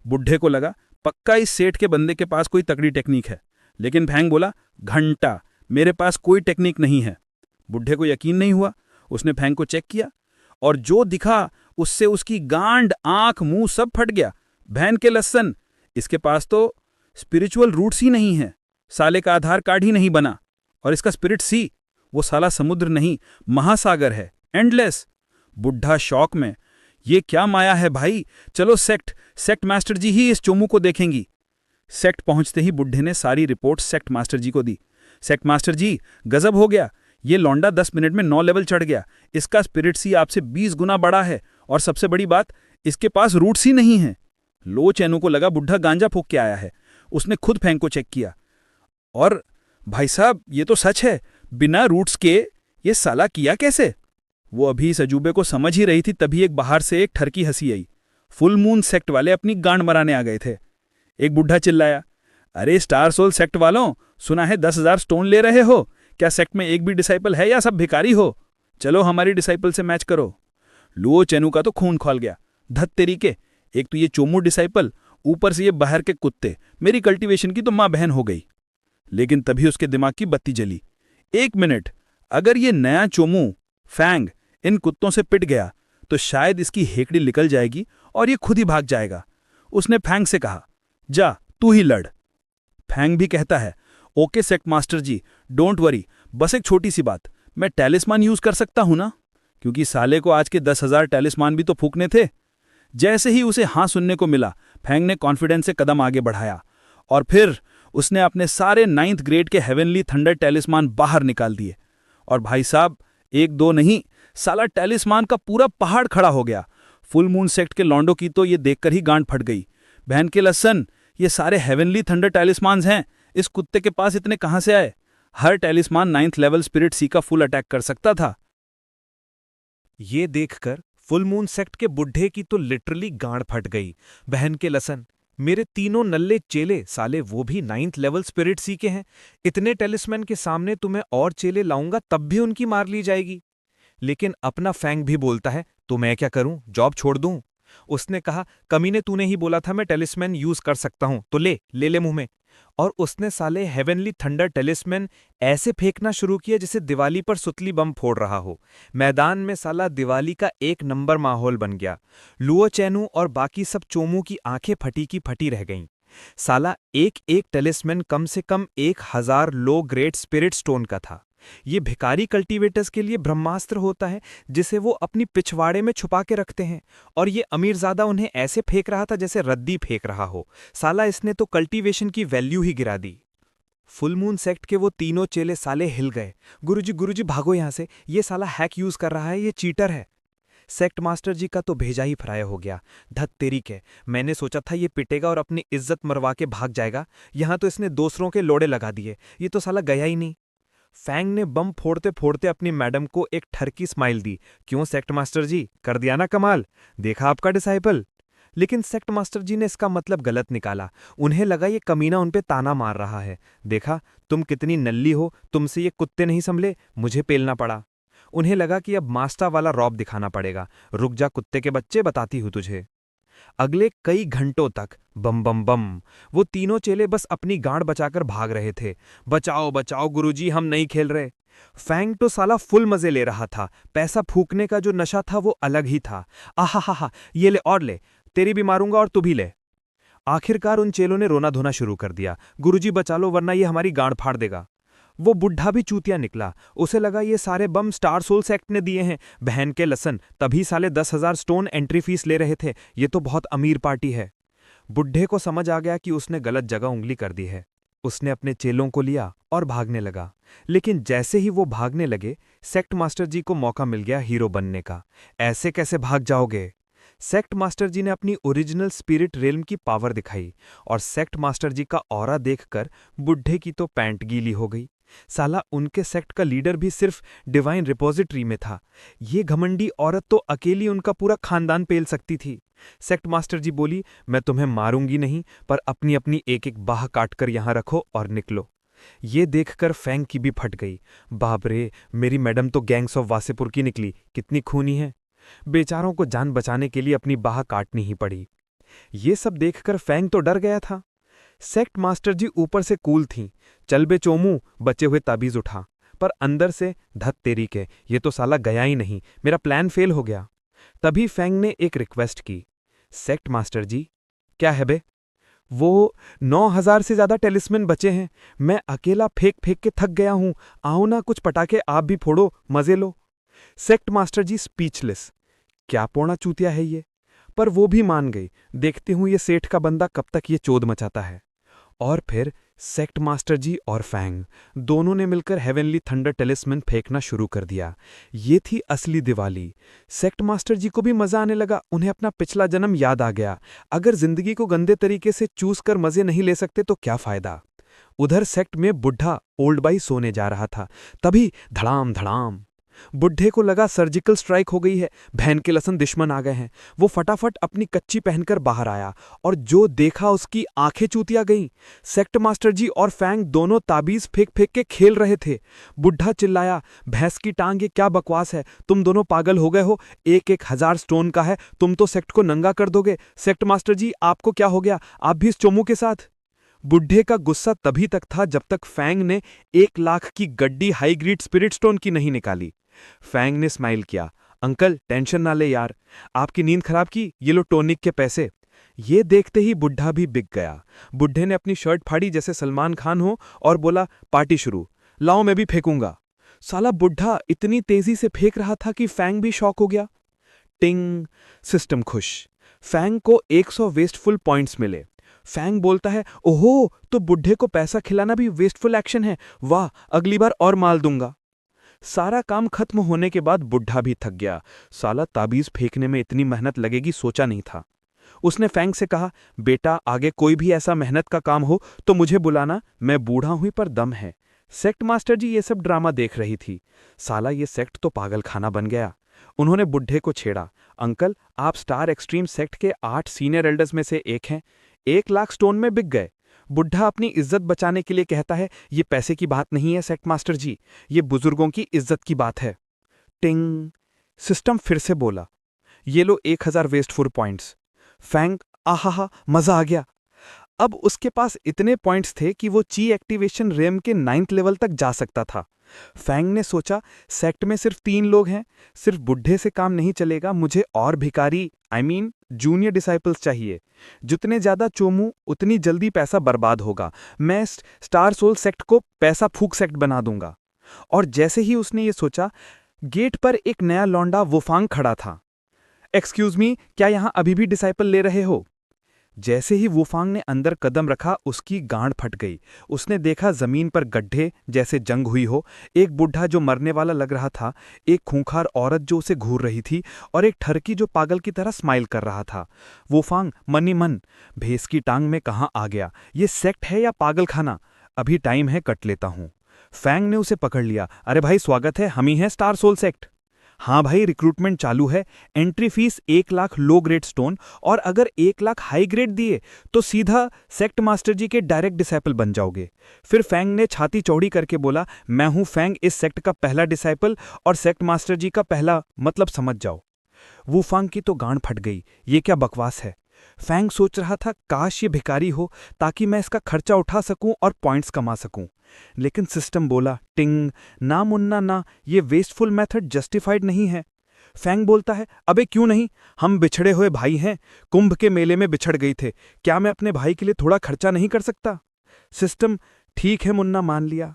बुढ़े को लगा पक्का इस सेठ के बंदे के पास कोई तगड़ी टेक्निक है, लेकिन फैंग बोला, घंटा, मेरे पास कोई टेक्निक नहीं है। बुढ़े को यकीन नहीं हुआ। उसने फैंग को चेक किया और जो दिखा उससे उसकी गांड, आंख, मुंह सब फट गया। भैन के लस्सन, इसके पास तो स्पिरिचुअल रूट्स ही नहीं है, साले का आधार कार्ड ही नहीं बना। और इसका स्पिरिट सी, वो साला समुद्र नहीं महासागर है, एंडलेस। बुढ़ा शौक में, ये क्या माया है भाई, चलो सेक्ट मास्टर जी ही इस चोमू को देखेंगी। सेक्ट पहुंचते ही बुढ़े ने सारी रिपोर्ट सेक्ट मास्टर जी को दी। सेक्ट मास्टर जी, गजब हो गया, ये लौंडा 10 मिनट में 9 लेवल चढ़ गया, इसका स्पिरिट सी आपसे 20 गुना बड़ा है, और सबसे बड़ी बात, इसके पास रूट्स ही नहीं है। लो चैनू को लगा बुढ़ा गांजा फूंक के आया है। उसने खुद फैंग को चेक किया, और भाई साहब ये तो सच है, बिना रूट्स के ये साला किया कैसे? वो अभी इस अजूबे को समझ ही रही थी, तभी एक बाहर से एक ठरकी हंसी आई। फुल मून सेक्ट वाले अपनी गांड मराने आ गए थे। एक बुढ़ा चिल्लाया, अरे स्टार सोल सेक्ट वालों, सुना है 10,000 स्टोन ले रहे हो, क्या सेक्ट में एक भी डिसाइपल है या सब भिखारी हो? चलो हमारी डिसाइपल से मैच करो। लुओ चेनू का तो खून खौल गया। धत तेरी के, एक तो ये चोमू डिसाइपल, ऊपर से ये बाहर के कुत्ते, मेरी कल्टीवेशन की तो मां बहन हो गई। लेकिन तभी उसके दिमाग की बत्ती जली। 1 मिनट, अगर ये नया चोमू फैंग इन कुत्तों से पिट गया तो शायद इसकी हेकड़ी निकल जाएगी और ये खुद ही भाग जाएगा। उसने फैंग से कहा, जा तू ही लड़। फैंग भी कहता है, okay sect master ji, don't worry, बस एक छोटी सी बात, मैं टैलिस्मान यूज कर सकता हूं ना? क्योंकि साले को आज के 10,000 टैलिस्मान भी तो फूकने थे। जैसे ही उसे हाँ सुनने को मिला, फैंग ने कॉन्फिडेंस से कदम आगे बढ़ाया और फिर उसने अपने सारे 9th ग्रेड के हेवनली थंडर टैलिस्मान बाहर निकाल दिए। और भाई साहब, 1-2 नहीं, साला टैलिस्मान का पूरा पहाड़ खड़ा हो गया। फुल मून सेक्ट के लॉन्डो की तो ये देखकर ही गांड फट गई। बहन के लसन, ये सारे हेवनली थंडर टैलिस्मान्स हैं, इस कुत्ते के पास इतने कहां से आए? हर टैलिस्मान 9th लेवल स्पिरिट सी का फुल अटैक कर सकता था। ये देखकर फुल मून सेक्ट के बुढ़े की तो लिटरली गांड फट गई। बहन के लसन, मेरे तीनों नल्ले चेले, साले वो भी 9th लेवल स्पिरिट सी के हैं, इतने टेलिस्मैन के सामने तुम्हें और चेले लाऊंगा तब भी उनकी मार ली जाएगी। लेकिन अपना फैंग भी बोलता है, तो मैं क्या करूं, जॉब छोड़ दूं? उसने कहा, कमीने तूने ही बोला था मैं टेलिस्मैन यूज कर सकता हूं, तो ले ले ले मुंह में। और उसने साले हेवनली थंडर टेलिस्मैन ऐसे फेंकना शुरू किया जैसे दिवाली पर सुतली बम फोड़ रहा हो। मैदान में साला दिवाली का 1 नंबर माहौल बन गया। लुओ चैनू और बाकी सब चोमू की आंखें फटी की फटी रह गईं। साला एक एक टेलिस्मैन कम से कम 1000 लो ग्रेड स्पिरिट स्टोन का था। ये भिखारी कल्टीवेटर्स के लिए ब्रह्मास्त्र होता है जिसे वो अपनी पिछवाड़े में छुपा के रखते हैं, और ये अमीरजादा उन्हें ऐसे फेंक रहा था जैसे रद्दी फेंक रहा हो। साला इसने तो कल्टीवेशन की वैल्यू ही गिरा दी। फुल मून सेक्ट के वो तीनों चेले साले हिल गए। गुरुजी भागो यहां से, ये साला हैक यूज कर रहा है, ये चीटर है। सेक्ट मास्टर जी का तो भेजा ही फ्राई हो गया। धत तेरी के, मैंने सोचा था ये पिटेगा और अपनी इज्जत मरवा के भाग जाएगा, यहां तो इसने दूसरों के लोड़े लगा दिए, ये तो साला गया ही नहीं। फैंग ने बम फोड़ते फोड़ते अपनी मैडम को एक ठरकी स्माइल दी। क्यों सेक्ट मास्टर जी, कर दिया ना कमाल, देखा आपका डिसाइपल? लेकिन सेक्ट मास्टर जी ने इसका मतलब गलत निकाला। उन्हें लगा ये कमीना उन पे ताना मार रहा है। देखा तुम कितनी नल्ली हो, तुमसे ये कुत्ते नहीं संभले, मुझे पेलना पड़ा। उन्हें लगा कि अब मास्टर वाला रौब दिखाना पड़ेगा। रुक जा कुत्ते के बच्चे, बताती हूं तुझे। अगले कई घंटों तक बम बम बम वो तीनों चेले बस अपनी गांड बचाकर भाग रहे थे। बचाओ बचाओ गुरुजी, हम नहीं खेल रहे। फैंग तो साला फुल मजे ले रहा था। पैसा फूकने का जो नशा था वो अलग ही था। आहा, ये ले और ले, तेरी भी मारूंगा और तू भी ले। आखिरकार उन चेलों ने रोना धोना शुरू कर दिया, गुरुजी बचा लो वरना ये हमारी गांड फाड़ देगा। वो बुढ़ा भी चूतिया निकला। उसे लगा ये सारे बम स्टार सोल सेक्ट ने दिए हैं। बहन के लसन, तभी साले 10,000 स्टोन एंट्री फीस ले रहे थे, ये तो बहुत अमीर पार्टी है। बुढ़े को समझ आ गया कि उसने गलत जगह उंगली कर दी है। उसने अपने चेलों को लिया और भागने लगा। लेकिन जैसे ही वो भागने लगे, सेक्ट मास्टर जी को मौका मिल गया हीरो बनने का। ऐसे कैसे भाग जाओगे? सेक्ट मास्टर जी ने अपनी ओरिजिनल स्पिरिट रेल्म की पावर दिखाई, और सेक्ट मास्टर जी का ऑरा देखकर बुढ़े की तो पैंट गीली हो गई। साला उनके सेक्ट का लीडर भी सिर्फ डिवाइन रिपोजिटरी में था। ये घमंडी औरत तो अकेली उनका पूरा खानदान पेल सकती थी। सेक्ट मास्टर जी बोली, मैं तुम्हें मारूंगी नहीं, पर अपनी अपनी एक एक बाह काटकर यहां रखो और निकलो। ये देखकर फैंग की भी फट गई। बाप रे, मेरी मैडम तो गैंग्स ऑफ वासेपुर की निकली, कितनी खूनी है। बेचारों को जान बचाने के लिए अपनी बाह काटनी ही पड़ी। ये सब देखकर फैंग तो डर गया था। सेक्ट मास्टर जी ऊपर से कूल थीं, चल बे चोमू, बचे हुए ताबीज उठा, पर अंदर से धत तेरी के, ये तो साला गया ही नहीं, मेरा प्लान फेल हो गया। तभी फैंग ने एक रिक्वेस्ट की, सेक्ट मास्टर जी। क्या है बे? वो 9,000 से ज्यादा टेलिस्मैन बचे हैं, मैं अकेला फेंक फेंक के थक गया हूं, आओ ना कुछ पटाखे आप भी फोड़ो, मजे लो। सेक्ट मास्टर जी स्पीचलेस, क्या पोड़ा चूतिया है ये, पर वो भी मान गई। देखती हूं ये सेठ का बंदा कब तक ये चोद मचाता है। और फिर सेक्ट मास्टर जी और फैंग दोनों ने मिलकर हेवनली थंडर टेलिस्मैन फेंकना शुरू कर दिया। ये थी असली दिवाली। सेक्ट मास्टर जी को भी मजा आने लगा, उन्हें अपना पिछला जन्म याद आ गया। अगर जिंदगी को गंदे तरीके से चूस कर मजे नहीं ले सकते तो क्या फायदा। उधर सेक्ट में बुढ़ा ओल्ड बाई सोने जा रहा था, तभी धड़ाम धड़ाम बुढ़े को लगा सर्जिकल स्ट्राइक हो गई है, बहन के लसन दुश्मन आ गए हैं। वो फटाफट अपनी कच्ची पहनकर बाहर आया और जो देखा उसकी आंखें चूतिया गईं। सेक्ट मास्टर जी और फैंग दोनों ताबीज फेंक फेंक के खेल रहे थे। बुढ़ा चिल्लाया, भैंस की टांग, ये क्या बकवास है, तुम दोनों पागल हो गए हो, एक 1,000 स्टोन का है, तुम तो सेक्ट को नंगा कर दोगे। सेक्ट मास्टर जी आपको क्या हो गया, आप भी इस चोमू के साथ। बुढ़े का गुस्सा तभी तक था जब तक फैंग ने 1 लाख की गड्डी हाई ग्रेड स्पिरिट स्टोन की नहीं निकाली। फैंग ने स्माइल किया, अंकल टेंशन ना ले यार, आपकी नींद खराब की, ये लो टॉनिक के पैसे। ये देखते ही बुढ़ा भी बिक गया। बुढ़े ने अपनी शर्ट फाड़ी जैसे सलमान खान हो और बोला, पार्टी शुरू, लाओ मैं भी फेंकूंगा। साला बुढ़ा इतनी तेजी से फेंक रहा था कि फैंग भी शॉक हो गया। टिंग, सिस्टम खुश। फैंग को 100 वेस्टफुल पॉइंट्स मिले। फैंग बोलता है, ओहो, तो बुढ़े को पैसा खिलाना भी वेस्टफुल एक्शन है, वाह, अगली बार और माल दूंगा। सारा काम खत्म होने के बाद बुढ़ा भी थक गया। साला ताबीज फेंकने में इतनी मेहनत लगेगी सोचा नहीं था। उसने फैंग से कहा, बेटा आगे कोई भी ऐसा मेहनत का काम हो तो मुझे बुलाना, मैं बूढ़ा हुई पर दम है। सेक्ट मास्टर जी ये सब ड्रामा देख रही थी। साला ये सेक्ट तो पागल खाना बन गया। उन्होंने बुढ़े को छेड़ा, अंकल आप स्टार एक्सट्रीम सेक्ट के 8 सीनियर एल्डर्स में से एक हैं, 1 लाख स्टोन में बिक गए। बुढ़ा अपनी इज्जत बचाने के लिए कहता है, ये पैसे की बात नहीं है सेक्ट मास्टर जी, ये बुजुर्गों की इज्जत की बात है। टिंग, सिस्टम फिर से बोला, ये लो 1,000 वेस्टफुल पॉइंट्स। फैंग, आहा, मजा आ गया। अब उसके पास इतने पॉइंट्स थे कि वो ची एक्टिवेशन रेम के 9th लेवल तक जा सकता था। फैंग ने सोचा, सेक्ट में सिर्फ 3 लोग हैं, सिर्फ बुढ़े से काम नहीं चलेगा, मुझे और भिखारी जूनियर डिसाइपल्स चाहिए। जितने ज्यादा चोमू उतनी जल्दी पैसा बर्बाद होगा। मैं स्टार सोल सेक्ट को पैसा फूक सेक्ट बना दूंगा। और जैसे ही उसने ये सोचा, गेट पर एक नया लौंडा वुफांग खड़ा था। एक्सक्यूज मी, क्या यहां अभी भी डिसाइपल ले रहे हो? जैसे ही वुफांग ने अंदर कदम रखा उसकी गांड फट गई। उसने देखा जमीन पर गड्ढे जैसे जंग हुई हो, एक बुढ़ा जो मरने वाला लग रहा था, एक खूंखार औरत जो उसे घूर रही थी और एक ठरकी जो पागल की तरह स्माइल कर रहा था। वुफांग मन ही मन, भैंस की टांग में कहां आ गया, ये सेक्ट है या पागल खाना, अभी टाइम है कट लेता हूं। फैंग ने उसे पकड़ लिया, अरे भाई स्वागत है, हम ही हैं स्टार सोल सेक्ट। हाँ भाई, रिक्रूटमेंट चालू है, entry fees 1 lakh low grade stone, और अगर 1 लाख हाई ग्रेड दिए तो सीधा सेक्ट मास्टर जी के डायरेक्ट डिसाइपल बन जाओगे। फिर फैंग ने छाती चौड़ी करके बोला, मैं हूं फैंग, इस सेक्ट का पहला डिसाइपल और सेक्ट मास्टर जी का पहला, मतलब समझ जाओ। वुफांग की तो गांड फट गई, ये क्या बकवास है। फैंग सोच रहा था, काश ये भिखारी हो ताकि मैं इसका खर्चा उठा सकूं और पॉइंट्स कमा सकूं। लेकिन सिस्टम बोला, टिंग, ना मुन्ना ना, ये वेस्टफुल मेथड जस्टिफाइड नहीं है। फैंग बोलता है, अबे क्यों नहीं, हम बिछड़े हुए भाई हैं, कुंभ के मेले में बिछड़ गई थे, क्या मैं अपने भाई के लिए थोड़ा खर्चा नहीं कर सकता? सिस्टम, ठीक है मुन्ना, मान लिया।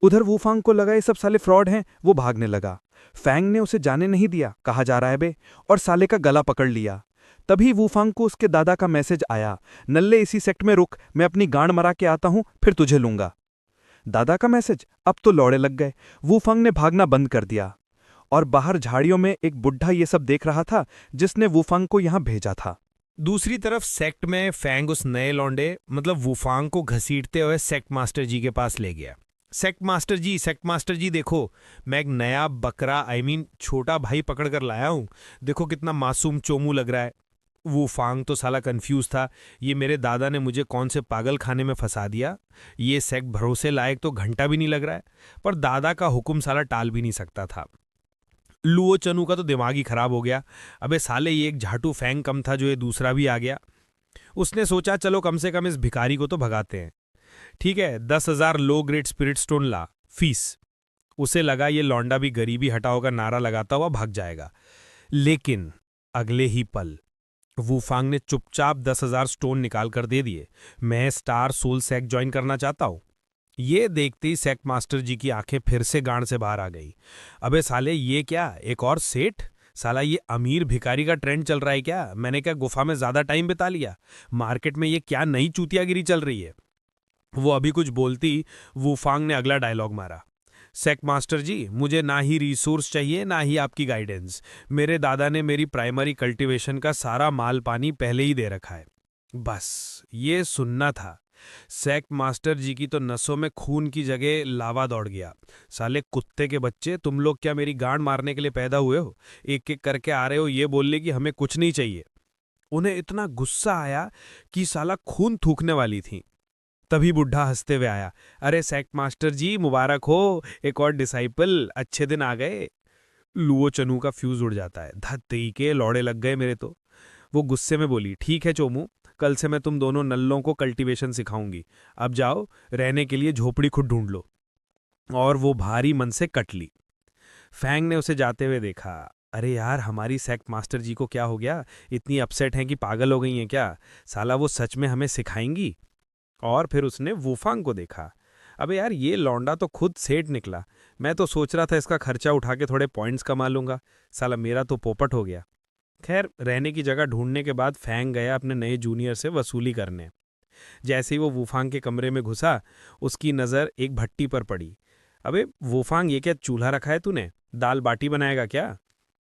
उधर वुफांग को लगा ये सब साले फ्रॉड हैं, वो भागने लगा। फैंग ने उसे जाने नहीं दिया, कहा जा रहा है बे, और साले का गला पकड़ लिया। तभी वुफांग को उसके दादा का मैसेज आया, नल्ले इसी सेक्ट में रुक, मैं अपनी गांड मरा के आता हूं, फिर तुझे लूंगा। दादा का मैसेज, अब तो लौड़े लग गए। वुफांग ने भागना बंद कर दिया और बाहर झाड़ियों में एक बुढ़ा ये सब देख रहा था जिसने वुफांग को यहां भेजा था। दूसरी तरफ सेक्ट में फैंग उस नए लौंडे मतलब वुफांग को घसीटते हुए सेक्ट मास्टर जी के पास ले गया। सेक्ट मास्टर जी देखो, मैं एक नया बकरा छोटा भाई पकड़ कर लाया हूं, देखो कितना मासूम चोमू लग रहा है। वुफांग तो साला कंफ्यूज था, ये मेरे दादा ने मुझे कौन से पागल खाने में फंसा दिया, ये सेक्ट भरोसे लायक तो घंटा भी नहीं लग रहा है, पर दादा का हुक्म साला टाल भी नहीं सकता था। लुओ चनू का तो दिमाग ही खराब हो गया। अबे साले, ये एक झाटू फैंग कम था जो ये दूसरा भी आ गया। उसने सोचा चलो कम से कम इस भिखारी को तो भगाते हैं। ठीक है, 10,000 लो ग्रेड स्पिरिट स्टोन ला, फीस। उसे लगा ये लौंडा भी गरीबी हटाओ का नारा लगाता हुआ भाग जाएगा। लेकिन अगले ही पल वूफांग ने चुपचाप 10,000 स्टोन निकाल कर दे दिए। मैं स्टार सोल सेक ज्वाइन करना चाहता हूं। ये देखते ही सेक मास्टर जी की आंखें फिर से गांड से बाहर आ गई। अबे साले, ये क्या, एक और सेठ? साला ये अमीर भिखारी का ट्रेंड चल रहा है क्या? मैंने क्या गुफा में ज्यादा टाइम बिता लिया? मार्केट में ये क्या नई चूतियागिरी चल रही है? वो अभी कुछ बोलती वूफांग ने अगला डायलॉग मारा। सेक मास्टर जी, मुझे ना ही रिसोर्स चाहिए ना ही आपकी गाइडेंस। मेरे दादा ने मेरी प्राइमरी कल्टीवेशन का सारा माल पानी पहले ही दे रखा है। बस ये सुनना था। सेक मास्टर जी की तो नसों में खून की जगह लावा दौड़ गया। साले कुत्ते के बच्चे, तुम लोग क्या मेरी गांड मारने के लिए पैदा हुए हो? एक एक करके आ रहे हो ये बोलने कि हमें कुछ नहीं चाहिए। उन्हें इतना गुस्सा आया कि साला खून थूकने वाली थी। तभी बुढ़ा हंसते हुए आया। अरे सेक मास्टर जी, मुबारक हो, एक और डिसाइपल, अच्छे दिन आ गए। लुओ चनू का फ्यूज उड़ जाता है। धत्ती के लौड़े लग गए मेरे तो। वो गुस्से में बोली, ठीक है चोमू, कल से मैं तुम दोनों नल्लों को कल्टीवेशन सिखाऊंगी। अब जाओ, रहने के लिए झोपड़ी खुद ढूंढ लो। और वो भारी मन से कट ली। फैंग ने उसे जाते हुए देखा। अरे यार, हमारी सेक मास्टर जी को क्या हो गया? इतनी अपसेट हैं कि पागल हो गई हैं क्या? साला वो सच में हमें सिखाएंगी? और फिर उसने वूफांग को देखा। अबे यार, ये लौंडा तो खुद सेठ निकला। मैं तो सोच रहा था इसका खर्चा उठा के थोड़े पॉइंट्स कमा लूंगा। साला मेरा तो पोपट हो गया। खैर, रहने की जगह ढूंढने के बाद फैंग गया अपने नए जूनियर से वसूली करने। जैसे ही वो वूफांग के कमरे में घुसा, उसकी नज़र एक भट्टी पर पड़ी। अबे वूफांग, ये क्या चूल्हा रखा है तूने? दाल बाटी बनाएगा क्या?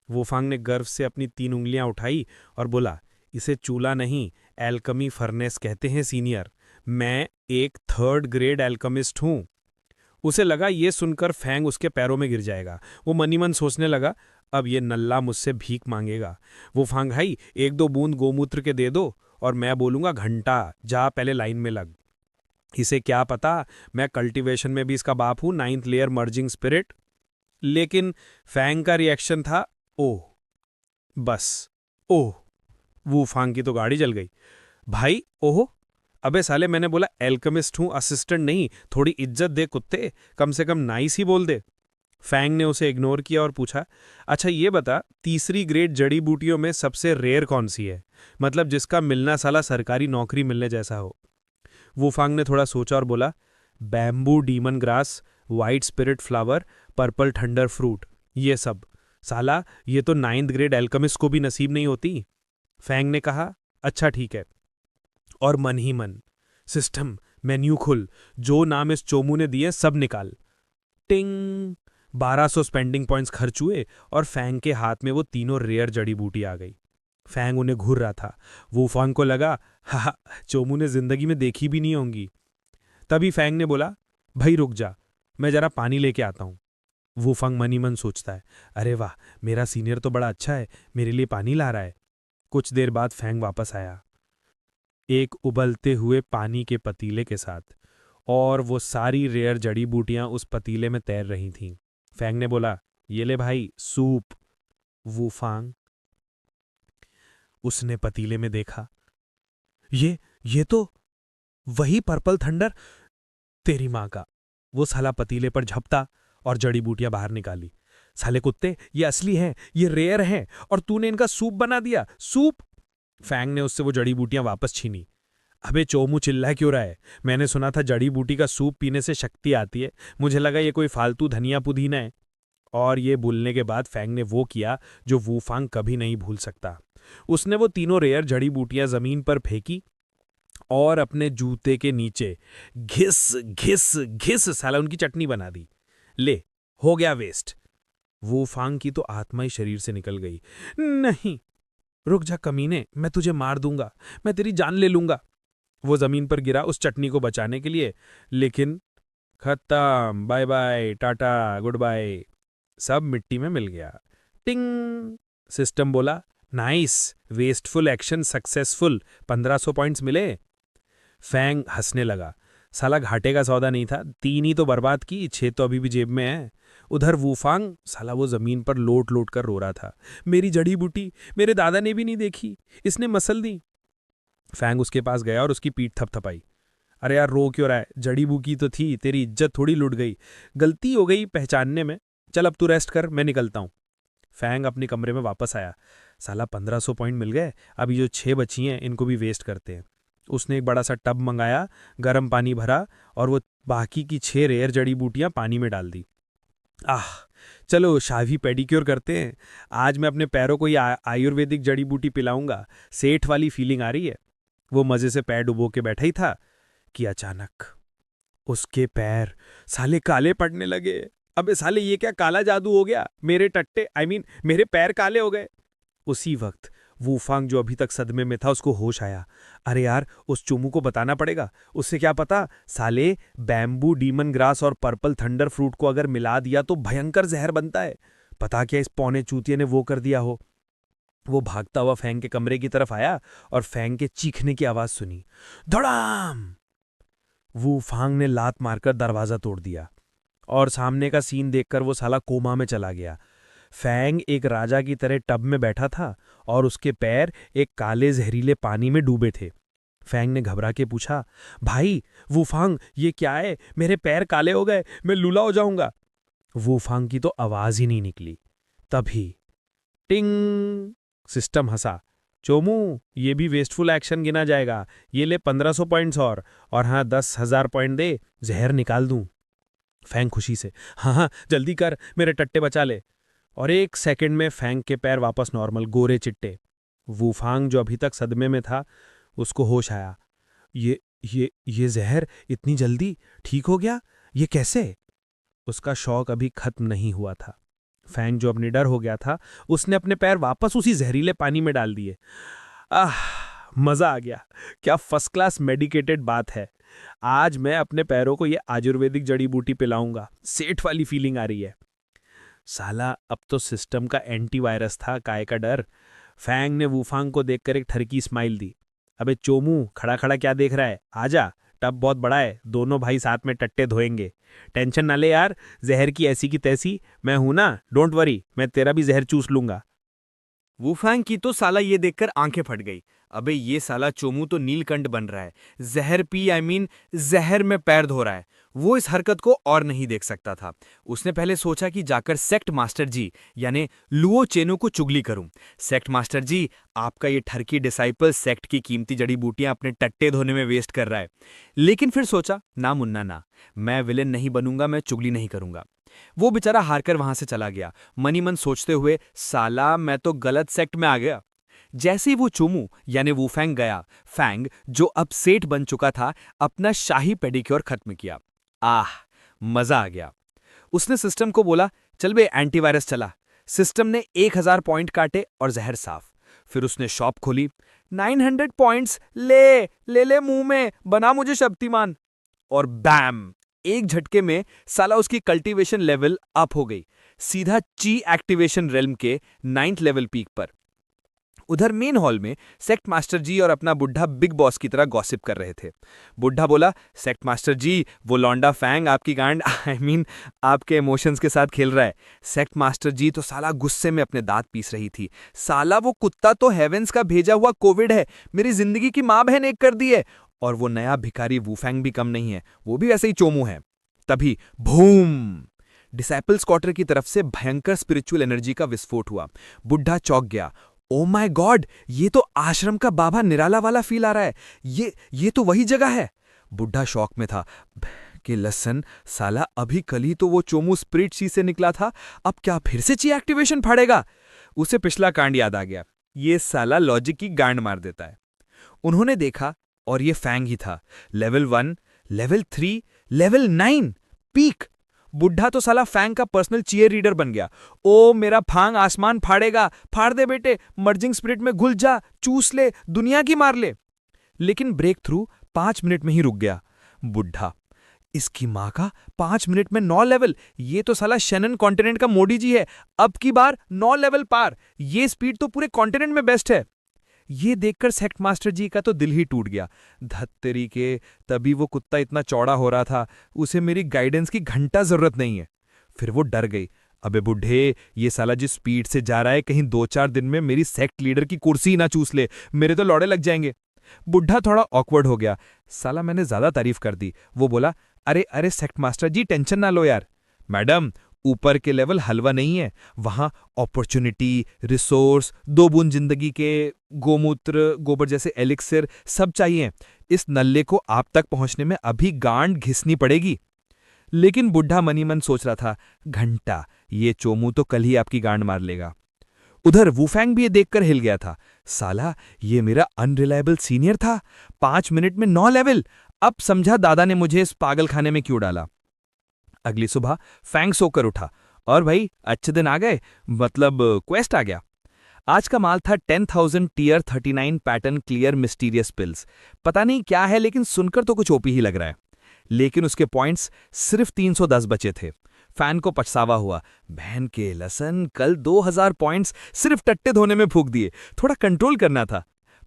वूफांग ने गर्व से अपनी 3 उंगलियां उठाई और बोला, इसे चूल्हा नहीं, एल्कमी फर्नेस कहते हैं सीनियर। मैं एक 3rd ग्रेड एल्कमिस्ट हूं। उसे लगा ये सुनकर फैंग उसके पैरों में गिर जाएगा। वो मनी मन सोचने लगा, अब ये नल्ला मुझसे भीख मांगेगा। वो फांग, भाई 1-2 बूंद गोमूत्र के दे दो और मैं बोलूंगा घंटा, जा पहले लाइन में लग। इसे क्या पता, मैं कल्टीवेशन में भी इसका बाप हूं, 9th लेयर मर्जिंग स्पिरिट। लेकिन फैंग का रिएक्शन था, ओह, बस ओह। वो फांग की तो गाड़ी जल गई। भाई ओह, अबे साले, मैंने बोला एल्केमिस्ट हूं, असिस्टेंट नहीं। थोड़ी इज्जत दे कुत्ते, कम से कम नाइस ही बोल दे। फैंग ने उसे इग्नोर किया और पूछा, अच्छा ये बता, 3री ग्रेड जड़ी बूटियों में सबसे रेयर कौन सी है? मतलब जिसका मिलना साला सरकारी नौकरी मिलने जैसा हो। वूफांग ने थोड़ा सोचा और बोला, bamboo demon grass, white spirit flower, purple thunder fruit, ये सब। साला ये तो 9th ग्रेड एल्केमिस्ट को भी नसीब नहीं होती। फैंग ने कहा, अच्छा ठीक है। और मन ही मन, सिस्टम मेन्यू खुल, जो नाम इस चोमू ने दिए सब निकाल। टिंग, 1200 स्पेंडिंग पॉइंट्स खर्च हुए और फैंग के हाथ में वो तीनों रेयर जड़ी बूटी आ गई। फैंग उन्हें घूर रहा था। वूफांग को लगा, हा, चोमू ने जिंदगी में देखी भी नहीं होंगी। तभी फैंग ने बोला, भाई रुक जा, मैं जरा पानी लेके आता हूं। वूफांग मनी मन सोचता है, अरे वाह, मेरा सीनियर तो बड़ा अच्छा है, मेरे लिए पानी ला रहा है। कुछ देर बाद फैंग वापस आया, एक उबलते हुए पानी के पतीले के साथ, और वो सारी रेयर जड़ी बूटियां उस पतीले में तैर रही थीं। फैंग ने बोला, ये ले भाई, सूप। वूफांग, उसने पतीले में देखा, ये तो वही पर्पल थंडर, तेरी मां का। वो साला पतीले पर झपटा और जड़ी बूटियां बाहर निकाली। साले कुत्ते, ये असली हैं, ये रेयर हैं, और तूने इनका सूप बना दिया। सूप? फैंग ने उससे वो जड़ी बूटियां वापस छीनी। अबे चोमू, चिल्ला क्यों रहा है? मैंने सुना था जड़ी बूटी का सूप पीने से शक्ति आती है। मुझे लगा ये कोई फालतू धनिया पुदीना है। और ये बोलने के बाद फैंग ने वो किया जो वूफांग कभी नहीं भूल सकता। उसने वो तीनों रेयर जड़ी बूटियां जमीन पर फेंकी और अपने जूते के नीचे घिस घिस घिस साला उनकी चटनी बना दी। ले, हो गया वेस्ट। वूफांग की तो आत्मा ही शरीर से निकल गई। नहीं, रुक जा कमीने, मैं तुझे मार दूंगा, मैं तेरी जान ले लूंगा। वो जमीन पर गिरा उस चटनी को बचाने के लिए, लेकिन खत्म, bye bye, tata, goodbye, सब मिट्टी में मिल गया। टिंग, सिस्टम बोला, nice, wasteful action successful, 1500 points मिले। फैंग हंसने लगा। साला घाटे का सौदा नहीं था, 3 ही तो बर्बाद की, 6 तो अभी भी जेब में है। उधर वूफांग साला वो जमीन पर लोट लोट कर रो रहा था। मेरी जड़ी बूटी मेरे दादा ने भी नहीं देखी, इसने मसल दी। फैंग उसके पास गया और उसकी पीठ थपथपाई। अरे यार रो क्यों रहा है, जड़ी बूटी तो थी, तेरी इज्जत थोड़ी लुट गई, गलती हो गई पहचानने में। चल अब तू रेस्ट कर, मैं निकलता हूँ। फैंग अपने कमरे में वापस आया। साला 1500 पॉइंट मिल गए, अभी जो 6 बची हैं इनको भी वेस्ट करते हैं। उसने एक बड़ा सा टब मंगाया, गर्म पानी भरा और वो बाकी की 6 रेयर जड़ी बूटियां पानी में डाल दी। चलो शाही पेडिक्योर करते हैं। आज मैं अपने पैरों को ये आयुर्वेदिक जड़ी बूटी पिलाऊंगा, सेठ वाली फीलिंग आ रही है। वो मजे से पैर डुबो के बैठा ही था कि अचानक उसके पैर साले काले पड़ने लगे। अबे साले ये क्या काला जादू हो गया, मेरे टट्टे मेरे पैर काले हो गए। उसी वक्त वूफांग जो अभी तक सदमे में था उसको होश आया। अरे यार उस चोमू को बताना पड़ेगा, उससे क्या पता साले बैम्बू डीमन ग्रास और पर्पल थंडर फ्रूट को अगर मिला दिया तो भयंकर जहर बनता है। पता क्या इस पौने चूतिये ने वो कर दिया हो। वो भागता हुआ फैंग के कमरे की तरफ आया और फैंग के चीखने की आवाज सुनी। धड़ाम! वूफांग ने लात मारकर दरवाजा तोड़ दिया और सामने का सीन देखकर वो साला कोमा में चला गया। फैंग एक राजा की तरह टब में बैठा था और उसके पैर एक काले जहरीले पानी में डूबे थे। फैंग ने घबरा के पूछा, भाई वूफांग ये क्या है, मेरे पैर काले हो गए, मैं लूला हो जाऊंगा। वूफांग की तो आवाज ही नहीं निकली। तभी टिंग! सिस्टम हंसा। चोमू ये भी वेस्टफुल एक्शन गिना जाएगा, ये ले 1500 पॉइंट्स और हाँ 10,000 पॉइंट दे, जहर निकाल दूं। फैंग खुशी से, हाँ जल्दी कर, मेरे टट्टे बचा ले। और 1 सेकंड में फैंग के पैर वापस नॉर्मल, गोरे चिट्टे। वूफांग जो अभी तक सदमे में था उसको होश आया। ये जहर इतनी जल्दी ठीक हो गया, ये कैसे? उसका शौक अभी खत्म नहीं हुआ था। फैंग जो अब निडर हो गया था उसने अपने पैर वापस उसी जहरीले पानी में डाल दिए। मजा आ गया, क्या फर्स्ट क्लास मेडिकेटेड बात है। आज मैं अपने पैरों को ये आयुर्वेदिक जड़ी बूटी पिलाऊंगा, सेठ वाली फीलिंग आ रही है। साला अब तो सिस्टम का एंटीवायरस था, काय का डर। फैंग ने वूफांग को देखकर एक ठरकी स्माइल दी। अबे चोमू खड़ा खड़ा क्या देख रहा है, आजा, टब बहुत बड़ा है, दोनों भाई साथ में टट्टे धोएंगे। टेंशन ना ले यार, जहर की ऐसी की तैसी मैं हूं ना, डोंट वरी, मैं तेरा भी जहर चूस लूंगा। वूफैंग की तो साला ये देखकर आंखें फट गई। अबे ये साला चोमू तो नीलकंठ बन रहा है, जहर पी जहर में पैर धो रहा है। वो इस हरकत को और नहीं देख सकता था। उसने पहले सोचा कि जाकर सेक्ट मास्टर जी यानी लुओ चेनू को चुगली करूं। सेक्ट मास्टर जी, आपका ये ठरकी डिसाइपल सेक्ट की कीमती जड़ी बूटियां अपने टट्टे धोने में वेस्ट कर रहा है। लेकिन फिर सोचा, ना मुन्ना ना, मैं विलेन नहीं बनूंगा, मैं चुगली नहीं करूंगा। वो बेचारा हारकर वहां से चला गया, मनी मन सोचते हुए, साला मैं तो गलत सेक्ट में आ गया। जैसे ही वो चोमू यानी वूफैंग गया, फैंग जो अब सेठ बन चुका था अपना शाही पेडिक्योर खत्म किया। मजा आ गया। उसने सिस्टम को बोला, चल बे एंटीवायरस चला। सिस्टम ने 1000 पॉइंट काटे और जहर साफ। फिर उसने शॉप खोली। 900 पॉइंट्स ले मुंह में, बना मुझे शक्तिमान। और बैम, एक झटके में साला उसकी कल्टीवेशन लेवल अप हो गई, सीधा ची एक्टिवेशन रेल्म के 9th लेवल पीक पर। उधर मेन हॉल में सेक्ट मास्टर जी और अपना बुढ़ा बिग बॉस की तरह गॉसिप कर रहे थे। बुढ़ा बोला, सेक्ट मास्टर जी, वो लौंडा फैंग आपकी गांड आपके इमोशंस के साथ खेल रहा है। सेक्ट मास्टर जी तो साला गुस्से में अपने दांत पीस रही थी। साला वो कुत्ता तो हेवेंस का भेजा हुआ कोविड है, मेरी जिंदगी की मां बहन एक कर दी है। और वो नया भिखारी वूफैंग भी कम नहीं है, वो भी वैसे ही चोमू है। तभी भूम, डिसाइपल्स क्वार्टर की तरफ से भयंकर स्पिरिचुअल एनर्जी का विस्फोट हुआ। बुढ़ा चौंक गया। ओ माय गॉड, ये तो आश्रम का बाबा निराला वाला फील आ रहा है। ये तो वही जगह है। बुढ़ा शॉक में था कि लसन, साला अभी कल ही तो वो चोमू स्पिरिट सी से निकला था, अब क्या फिर से ची एक्टिवेशन फाड़ेगा? उसे पिछला कांड याद आ गया। ये साला लॉजिक की गांड मार देता है। उन्होंने देखा और ये फैंग ही था। Level 1, level 3, level 9 peak. बुढ़ा तो साला फैंग का पर्सनल चीयर रीडर बन गया। ओ मेरा फांग आसमान फाड़ेगा, फाड़ दे बेटे, मर्जिंग स्पिरिट में घुल जा, चूस ले, दुनिया की मार ले। लेकिन ब्रेक थ्रू 5 मिनट में ही रुक गया। बुढ़ा, इसकी मां का 5 मिनट में 9 लेवल, ये तो साला शैनन कॉन्टिनेंट का मोदी जी है। अब की बार 9 लेवल पार, ये स्पीड तो पूरे कॉन्टिनेंट में बेस्ट है। ये देखकर सेक्ट मास्टर जी का तो दिल ही टूट गया। धत्तरी के, तभी वो कुत्ता इतना चौड़ा हो रहा था, उसे मेरी गाइडेंस की घंटा जरूरत नहीं है। फिर वो डर गई। अबे बुढ़े, ये साला जिस स्पीड से जा रहा है कहीं 2-4 दिन में मेरी सेक्ट लीडर की कुर्सी ही ना चूस ले, मेरे तो लौड़े लग जाएंगे। बुढ़ा थोड़ा ऑकवर्ड हो गया। साला मैंने ज्यादा तारीफ कर दी। वो बोला, अरे अरे सेक्ट मास्टर जी, टेंशन ना लो यार। मैडम, ऊपर के लेवल हलवा नहीं है, वहां अपॉर्चुनिटी, रिसोर्स, 2 बूंद जिंदगी के, गोमूत्र, गोबर जैसे एलिक्सिर सब चाहिए। इस नल्ले को आप तक पहुंचने में अभी गांड घिसनी पड़ेगी। लेकिन बुढ़ा मनी मन सोच रहा था, घंटा, ये चोमू तो कल ही आपकी गांड मार लेगा। उधर वूफैंग भी ये देखकर हिल गया था। साला, ये मेरा अनरिलायबल सीनियर था, 5 मिनट में 9 लेवल। अब समझा दादा ने मुझे इस पागलखाने में क्यों डाला। अगली सुबह फैंग सोकर उठा, और भाई अच्छे दिन आ गए, मतलब क्वेस्ट आ गया। आज का माल था 10,000 tier 39 pattern clear mysterious pills. पता नहीं क्या है, लेकिन सुनकर तो कुछ ओपी ही लग रहा है। लेकिन उसके पॉइंट्स सिर्फ 310 बचे थे। फैन को पछतावा हुआ, बहन के लसन, कल 2000 पॉइंट्स सिर्फ टट्टे धोने में फूंक दिए, थोड़ा कंट्रोल करना था।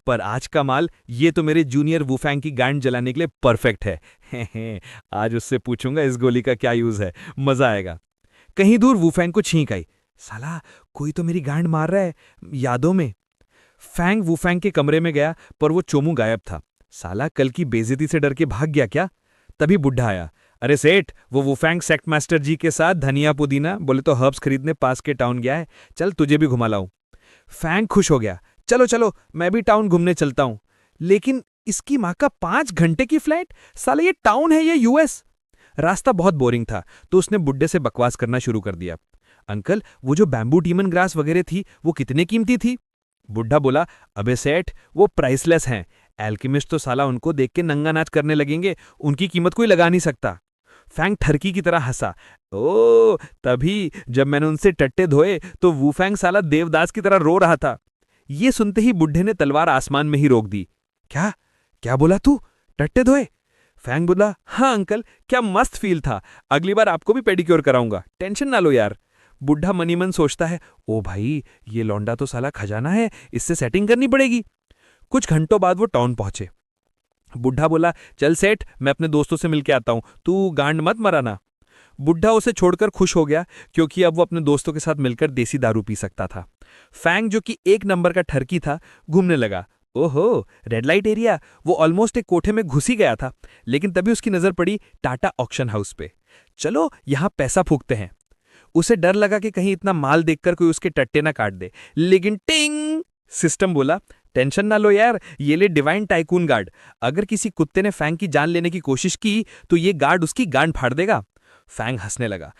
पर आज का माल, ये तो मेरे जूनियर वूफैंग की गांड जलाने के लिए परफेक्ट है। आज उससे पूछूंगा इस गोली का क्या यूज है, मजा आएगा। कहीं दूर वूफैंग को छींक आई। साला, कोई तो मेरी गांड मार रहा है, यादों में। फैंग वूफैंग के कमरे में गया, पर वो चोमू गायब था। साला कल की बेइज्जती से डर के भाग गया क्या? तभी बुढ़ा आया। अरे सेठ, वो वूफैंग सेक्ट मास्टर जी के साथ धनिया पुदीना बोले तो हर्ब्स खरीदने पास के टाउन गया है, चल तुझे भी घुमा लाऊं। फैंग खुश हो गया, चलो चलो मैं भी टाउन घूमने चलता हूं। लेकिन इसकी मां का 5 घंटे की फ्लाइट, साला ये टाउन है, ये यूएस। रास्ता बहुत बोरिंग था, तो उसने बुड्ढे से बकवास करना शुरू कर दिया। अंकल, वो जो बैम्बू डीमन ग्रास वगैरह थी, वो कितने कीमती थी? बुढ़ा बोला, अबे सेठ, वो प्राइसलेस हैं। एल्केमिस्ट तो साला उनको देख के नंगा नाच करने लगेंगे, उनकी कीमत कोई लगा नहीं सकता। फैंग ठरकी की तरह हंसा। ओ, तभी जब मैंने उनसे टट्टे धोए तो वूफैंग साला देवदास की तरह रो रहा था। ये सुनते ही बुढ़े ने तलवार आसमान में ही रोक दी। क्या क्या बोला तू, टट्टे धोए? फैंग बोला, हाँ अंकल, क्या मस्त फील था। अगली बार आपको भी पेडिक्योर कराऊंगा, टेंशन ना लो यार। बुढ़ा मनी मन सोचता है, ओ भाई, ये लौंडा तो साला खजाना है, इससे सेटिंग करनी पड़ेगी। कुछ घंटों बाद वो टाउन पहुंचे। बुढ़ा बोला, चल सेठ, मैं अपने दोस्तों से मिलके आता हूं, तू गांड मत मराना। बुढ़ा उसे छोड़कर खुश हो गया, क्योंकि अब वो अपने दोस्तों के साथ मिलकर देसी दारू पी सकता था। फैंग, जो कि 1 नंबर का ठरकी था, घूमने लगा। ओहो, रेड लाइट एरिया। वो ऑलमोस्ट एक कोठे में घुस ही गया था, लेकिन तभी उसकी नजर पड़ी टाटा ऑक्शन हाउस पे। चलो यहां पैसा फूकते हैं। उसे डर लगा कि कहीं इतना माल देखकर कोई उसके टट्टे ना काट दे, लेकिन टिंग, सिस्टम बोला, टेंशन ना लो यार, ये ले डिवाइन टाइकून गार्ड। अगर किसी कुत्ते ने फैंग की जान लेने की कोशिश की तो ये गार्ड उसकी गांड फाड़ देगा। फैंग हंसने लगा।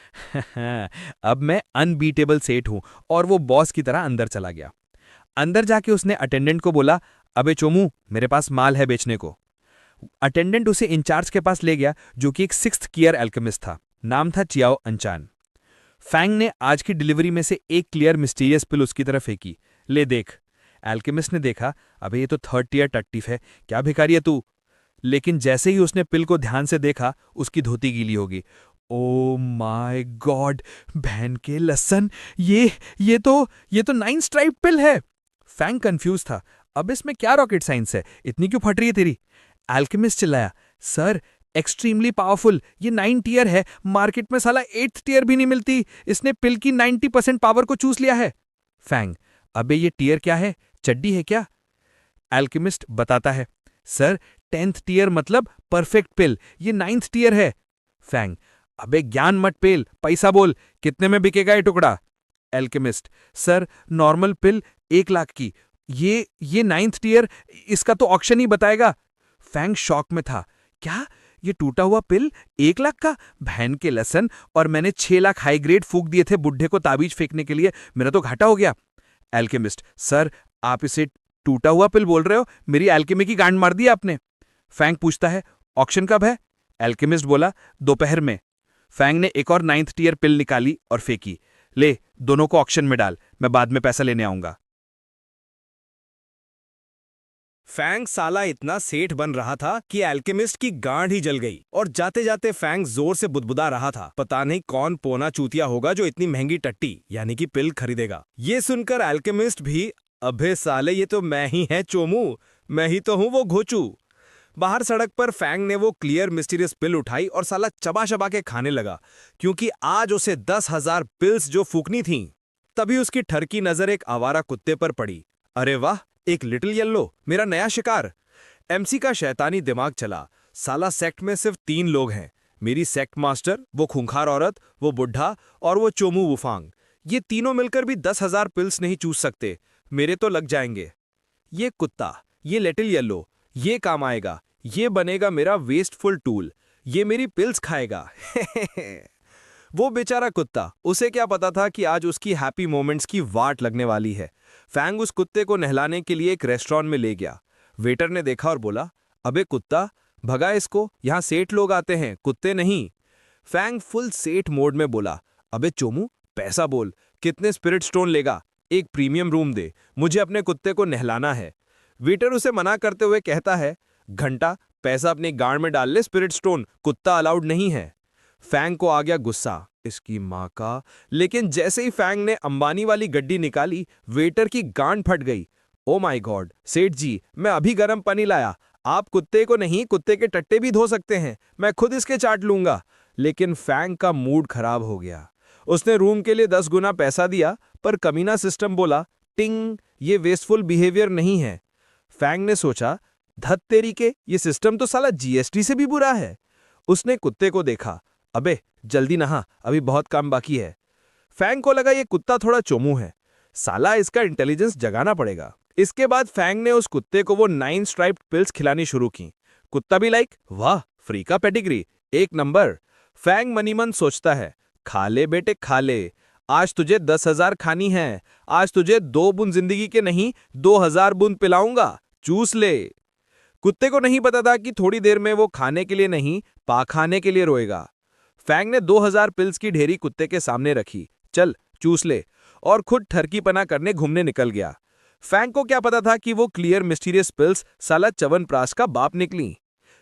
अब मैं अनबीटेबल सेठ हूं। और वो बॉस की तरह अंदर चला गया। अंदर जाके उसने अटेंडेंट को बोला, अबे चोमू, मेरे पास माल है बेचने को। अटेंडेंट उसे इंचार्ज के पास ले गया, जो कि एक 6th ईयर एल्केमिस्ट था। नाम था चियाओ अंचान। फैंग ने आज की डिलीवरी में से एक क्लियर मिस्टीरियस पिल उसकी तरफ फेंकी। ले देख। एल्केमिस्ट ने देखा, अबे ये तो 3rd ईयर टट्टीफ है, क्या भिखारी है तू। लेकिन जैसे ही उसने पिल को ध्यान से देखा, उसकी धोती गीली होगी। ओ माय गॉड, बहन के लसन, ये तो 9 स्ट्राइप पिल है। फैंग कंफ्यूज था, अब इसमें क्या रॉकेट साइंस है, इतनी क्यों फट रही है तेरी? एल्केमिस्ट चिल्लाया, सर एक्सट्रीमली पावरफुल, ये 9 टीयर है, मार्केट में साला 8th टीयर भी नहीं मिलती, इसने पिल की 90% पावर को चूस लिया है। फैंग, अबे ये टीयर क्या है, चड्डी है क्या? एल्केमिस्ट बताता है, सर 10th टीयर मतलब परफेक्ट पिल, ये 9th टीयर है। फैंग, अबे ज्ञान मत पेल, पैसा बोल, कितने में बिकेगा ये टुकड़ा? एल्केमिस्ट, सर नॉर्मल पिल 1 लाख की, ये 9th टीयर, इसका तो ऑक्शन ही बताएगा। फैंग शॉक में था, क्या ये टूटा हुआ पिल 1 लाख का? बहन के लसन, और मैंने 6 लाख हाई ग्रेड फूक दिए थे बुढ़े को ताबीज फेंकने के लिए, मेरा तो घाटा हो गया। एल्केमिस्ट, सर आप इसे टूटा हुआ पिल बोल रहे हो, मेरी एल्केमी की गांड मार दी आपने। फैंग पूछता है, ऑक्शन कब है? एल्केमिस्ट बोला, दोपहर में। फैंग ने एक और 9th टीयर पिल निकाली और फेंकी। ले, दोनों को ऑक्शन में डाल, मैं बाद में पैसा लेने आऊंगा। फैंग साला इतना सेठ बन रहा था कि एल्केमिस्ट की गांड ही जल गई, और जाते जाते फैंग जोर से बुदबुदा रहा था, पता नहीं कौन पोना चूतिया होगा जो इतनी महंगी टट्टी यानी कि पिल खरीदेगा। ये सुनकर एल्केमिस्ट भी, अबे साले ये तो मैं ही है चोमू, मैं ही तो हूं वो घोचू। बाहर सड़क पर फैंग ने वो क्लियर मिस्टीरियस पिल उठाई और साला चबा चबा के खाने लगा, क्योंकि आज उसे 10,000 पिल्स जो फूकनी थीं। तभी उसकी ठरकी नजर एक आवारा कुत्ते पर पड़ी। अरे वाह, एक लिटिल येलो, मेरा नया शिकार। एमसी का शैतानी दिमाग चला। साला सेक्ट में सिर्फ 3 लोग हैं, मेरी सेक्ट मास्टर, वो खूंखार औरत, वो बुढ़ा और वो चोमू वुफांग। ये तीनों मिलकर भी 10,000 पिल्स नहीं चूस सकते। मेरे तो लग जाएंगे। ये कुत्ता, ये लिटिल येलो, ये काम आएगा। ये बनेगा मेरा वेस्टफुल टूल। ये मेरी पिल्स खाएगा। वो बेचारा कुत्ता, उसे क्या पता था कि आज उसकी हैप्पी मोमेंट्स की वाट लगने वाली है। फैंग उस कुत्ते को नहलाने के लिए एक रेस्टोरेंट में ले गया। वेटर ने देखा और बोला, अबे कुत्ता, भगा इसको, यहां सेठ लोग आते हैं, कुत्ते नहीं। फैंग फुल सेठ मोड में बोला, अबे चोमू, पैसा बोल, कितने स्पिरिट स्टोन लेगा? एक प्रीमियम रूम दे, मुझे अपने कुत्ते को नहलाना है। वेटर उसे मना करते हुए कहता है, घंटा, पैसा अपनी गांड में डाल ले, स्पिरिट स्टोन, कुत्ता अलाउड नहीं है। फैंग को आ गया गुस्सा, इसकी माँ का। लेकिन जैसे ही फैंग ने अंबानी वाली गड्डी निकाली, वेटर की गांड फट गई। ओ माय गॉड, सेठ जी, मैं अभी गर्म पानी लाया। आप कुत्ते को नहीं, कुत्ते के टट्टे भी धो सकते हैं, मैं खुद इसके चाट लूंगा। लेकिन फैंग का मूड खराब हो गया। उसने रूम के लिए 10 गुना पैसा दिया, पर कमीना सिस्टम बोला, टिंग, ये वेस्टफुल बिहेवियर नहीं है। फैंग ने सोचा, धत तेरी के, ये सिस्टम तो साला जीएसटी से भी बुरा है। उसने कुत्ते को देखा, अबे जल्दी नहा, अभी बहुत काम बाकी है। फैंग को लगा ये कुत्ता थोड़ा चोमू है, साला इसका इंटेलिजेंस जगाना पड़ेगा। इसके बाद फैंग ने उस कुत्ते को वो 9 स्ट्राइप्ड पिल्स खिलानी शुरू की। कुत्ता भी लाइक, वाह, फ्री का पेडिग्री, 1 नंबर। फैंग मनीमन सोचता है, खा ले बेटे खा ले, आज तुझे 10,000 खानी है, आज तुझे 2 बूंद जिंदगी के नहीं 2,000 बूंद पिलाऊंगा, चूस ले। कुत्ते को नहीं पता था कि थोड़ी देर में वो खाने के लिए नहीं, पाखाने के लिए रोएगा। फैंग ने 2,000 पिल्स की ढेरी कुत्ते के सामने रखी, चल चूस ले, और खुद ठरकीपना करने घूमने निकल गया। फैंग को क्या पता था कि वो क्लियर मिस्टीरियस पिल्स साला च्यवनप्राश का बाप निकली।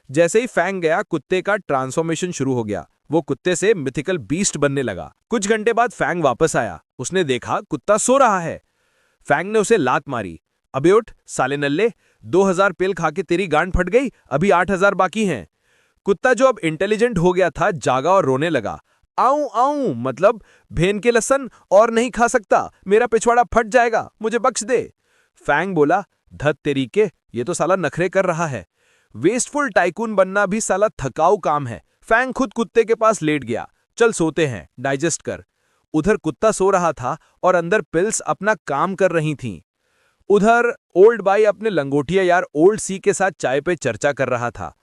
जैसे ही फैंग गया, कुत्ते का ट्रांसफॉर्मेशन शुरू हो गया। वो कुत्ते से मिथिकल बीस्ट बनने लगा। कुछ घंटे बाद फैंग वापस आया। उसने देखा कुत्ता सो रहा है। फैंग ने उसे लात मारी, अबे उठ साले नल्ले, 2,000 पिल खा के तेरी गांड फट गई, अभी 8,000 बाकी हैं। कुत्ता जो अब इंटेलिजेंट हो गया था, जागा और रोने लगा, आऊं आऊं, मतलब भेन के लसन और नहीं खा सकता, मेरा पिछवाड़ा फट जाएगा, मुझे बख्श दे। फैंग बोला, धत तेरी के, ये तो साला नखरे कर रहा है। वेस्टफुल टाइकून बनना भी साला थकाऊ काम है। फैंग खुद कुत्ते के पास लेट गया, चल सोते हैं, डाइजेस्ट कर। उधर कुत्ता सो रहा था और अंदर पिल्स अपना काम कर रही थीं। उधर ओल्ड बाई अपने लंगोटिया यार ओल्ड सी के साथ चाय पे चर्चा कर रहा था।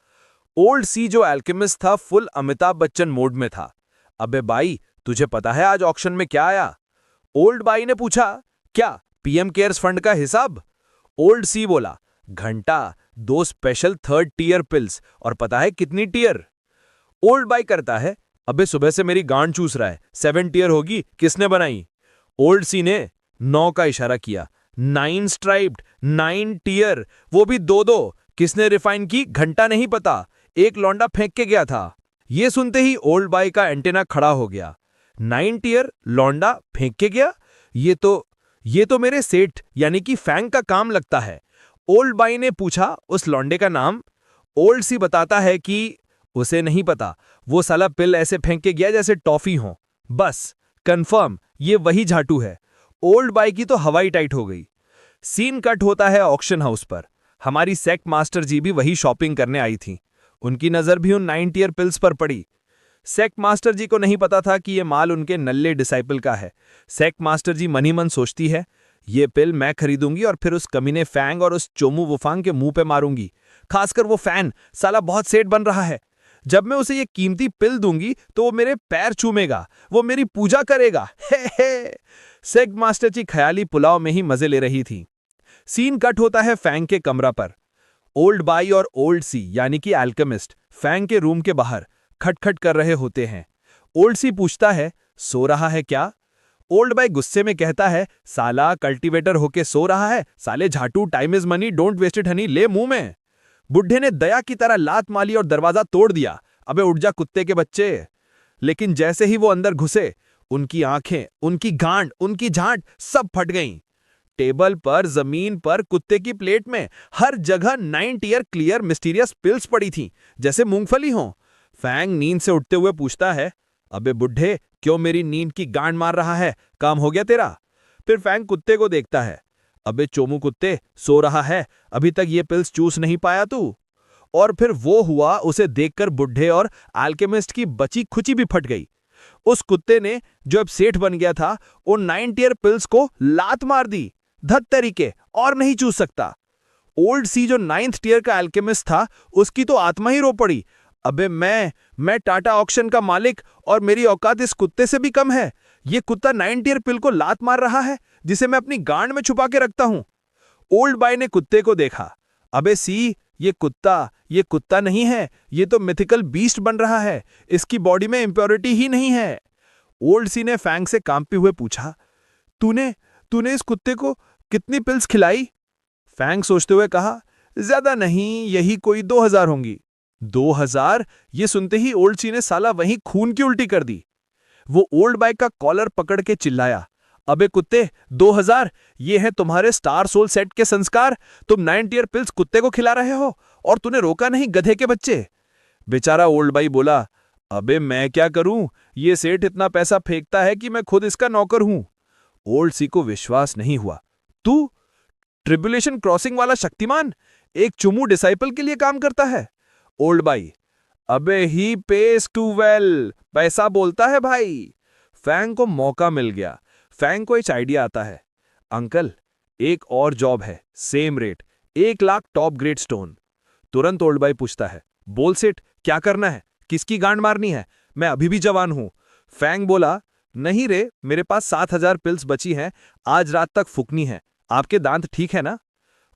ओल्ड सी जो एल्केमिस्ट था, फुल अमिताभ बच्चन मोड में था। अबे बाई, तुझे पता है आज ऑक्शन में क्या आया? ओल्ड बाई ने पूछा, क्या पीएम केयर्स फंड का हिसाब? ओल्ड सी बोला, घंटा, 2 स्पेशल 3rd टियर पिल्स, और पता है कितनी टियर? ओल्ड बाई करता है, अबे सुबह से मेरी गांड चूस रहा है, 7 टियर होगी, किसने बनाई? ओल्ड सी ने 9 का इशारा किया, 9 स्ट्राइप्ड, 9 टियर, वो भी 2-2, किसने रिफाइन की? घंटा नहीं पता, एक लौंडा फेंक के गया था। ये सुनते ही ओल्ड बाई का एंटेना खड़ा हो गया। 9 टियर लौंडा फेंक के गया? ये तो मेरे सेठ यानी कि फैंग का काम लगता है। ओल्ड बाई ने पूछा उस लौंडे का नाम। ओल्ड सी बताता है कि उसे नहीं पता, वो साला पिल ऐसे फेंक के गया जैसे टॉफी हो। बस कंफर्म, ये वही झाटू है। ओल्ड बाई की तो हवाई टाइट हो गई। सीन कट होता है ऑक्शन हाउस पर। हमारी सेक्ट मास्टर जी भी वही शॉपिंग करने आई थी। उनकी नजर भी उन 9 टियर पिल्स पर पड़ी। सेक्ट मास्टर जी को नहीं पता था कि ये माल उनके नल्ले डिसाइपल का है। सेक्ट मास्टर जी मन ही मन सोचती है, ये पिल मैं खरीदूंगी और फिर उस कमीने फैंग और उस चोमू वुफांग के मुंह पे मारूंगी। खासकर वो फैन, साला बहुत सेठ बन रहा है। जब मैं उसे ये कीमती पिल दूंगी तो वो मेरे पैर चूमेगा, वो मेरी पूजा करेगा। हे। सेक्ट मास्टर जी ख्याली पुलाव में ही मजे ले रही थी। सीन कट होता है फैंग के कमरा पर। ओल्ड बाई और ओल्ड सी यानी कि एल्केमिस्ट फैंग के रूम के बाहर खटखट कर रहे होते हैं। ओल्ड सी पूछता है, सो रहा है क्या? ओल्ड बाई गुस्से में कहता है, साला कल्टीवेटर होके सो रहा है, साले झाटू, time is money, don't waste it honey, ले मुंह में। बुढ़े ने दया की तरह लात माली और दरवाजा तोड़ दिया। अबे उठ जा कुत्ते के बच्चे। लेकिन जैसे ही वो अंदर घुसे, उनकी आंखें, उनकी गांड, उनकी झांट सब फट गईं। टेबल पर, जमीन पर, कुत्ते की प्लेट में, हर जगह 9 टियर क्लियर मिस्टीरियस पिल्स पड़ी थीं, जैसे मूंगफली हों। फैंग नींद से उठते हुए पूछता है, अबे बुढ़े, क्यों मेरी नींद की गांड मार रहा है? काम हो गया तेरा? फिर फैंग कुत्ते को देखता है, अबे चोमू कुत्ते, सो रहा है, अभी तक ये पिल्स चूस नहीं पाया तू? और फिर वो हुआ, उसे देखकर बुढ़े और अल्केमिस्ट की बची खुची भी फट गई। उस कुत्ते ने, जो अब सेठ बन गया था, उन 9 टियर पिल्स को लात मार दी। धत तरीके, और नहीं चूस सकता। ओल्ड सी जो 9th टियर का अल्केमिस्ट था, उसकी तो आत्मा ही रो पड़ी। अबे मैं टाटा ऑक्शन का मालिक, और मेरी औकात इस कुत्ते से भी कम है। ये कुत्ता 9 टियर पिल को लात मार रहा है, जिसे मैं अपनी गांड में छुपा के रखता हूं। ओल्ड बॉय ने कुत्ते को देखा। अबे सी, ये कुत्ता नहीं है, ये तो मिथिकल बीस्ट बन रहा है। इसकी बॉडी में इंप्योरिटी ही नहीं है। ओल्ड सी ने फैंग से कांपते हुए पूछा, तूने इस कुत्ते को कितनी पिल्स खिलाई? फैंग सोचते हुए कहा, ज्यादा नहीं, यही कोई 2000 होंगी। 2000? ये सुनते ही ओल्ड सी ने साला वहीं खून की उल्टी कर दी। वो ओल्ड बॉय का कॉलर पकड़ के चिल्लाया, अबे कुत्ते, 2000? ये है तुम्हारे स्टार सोल सेट के संस्कार? तुम 9 टियर पिल्स कुत्ते को खिला रहे हो, और तूने रोका नहीं, गधे के बच्चे। बेचारा ओल्ड बॉय बोला, अबे मैं क्या करूं, ये सेठ इतना पैसा फेंकता है कि मैं खुद इसका नौकर हूं। ओल्ड सी को विश्वास नहीं हुआ। तू ट्रिब्यूलेशन क्रॉसिंग वाला शक्तिमान एक चुमू डिसाइपल के लिए काम करता है? ओल्ड बॉय, अबे ही पेस टू वेल, पैसा बोलता है भाई। फैंग को मौका मिल गया। फैंग को एक आइडिया आता है, अंकल, एक और जॉब है, same rate, 1 lakh top grade stone. तुरंत ओल्ड बॉय पूछता है, बोल सेठ, क्या करना है? किसकी गांड मारनी है? मैं अभी भी जवान हूं। फैंग बोला, नहीं रे, मेरे पास 7000 पिल्स बची हैं, आज रात तक फूकनी है। आपके दांत ठीक है ना?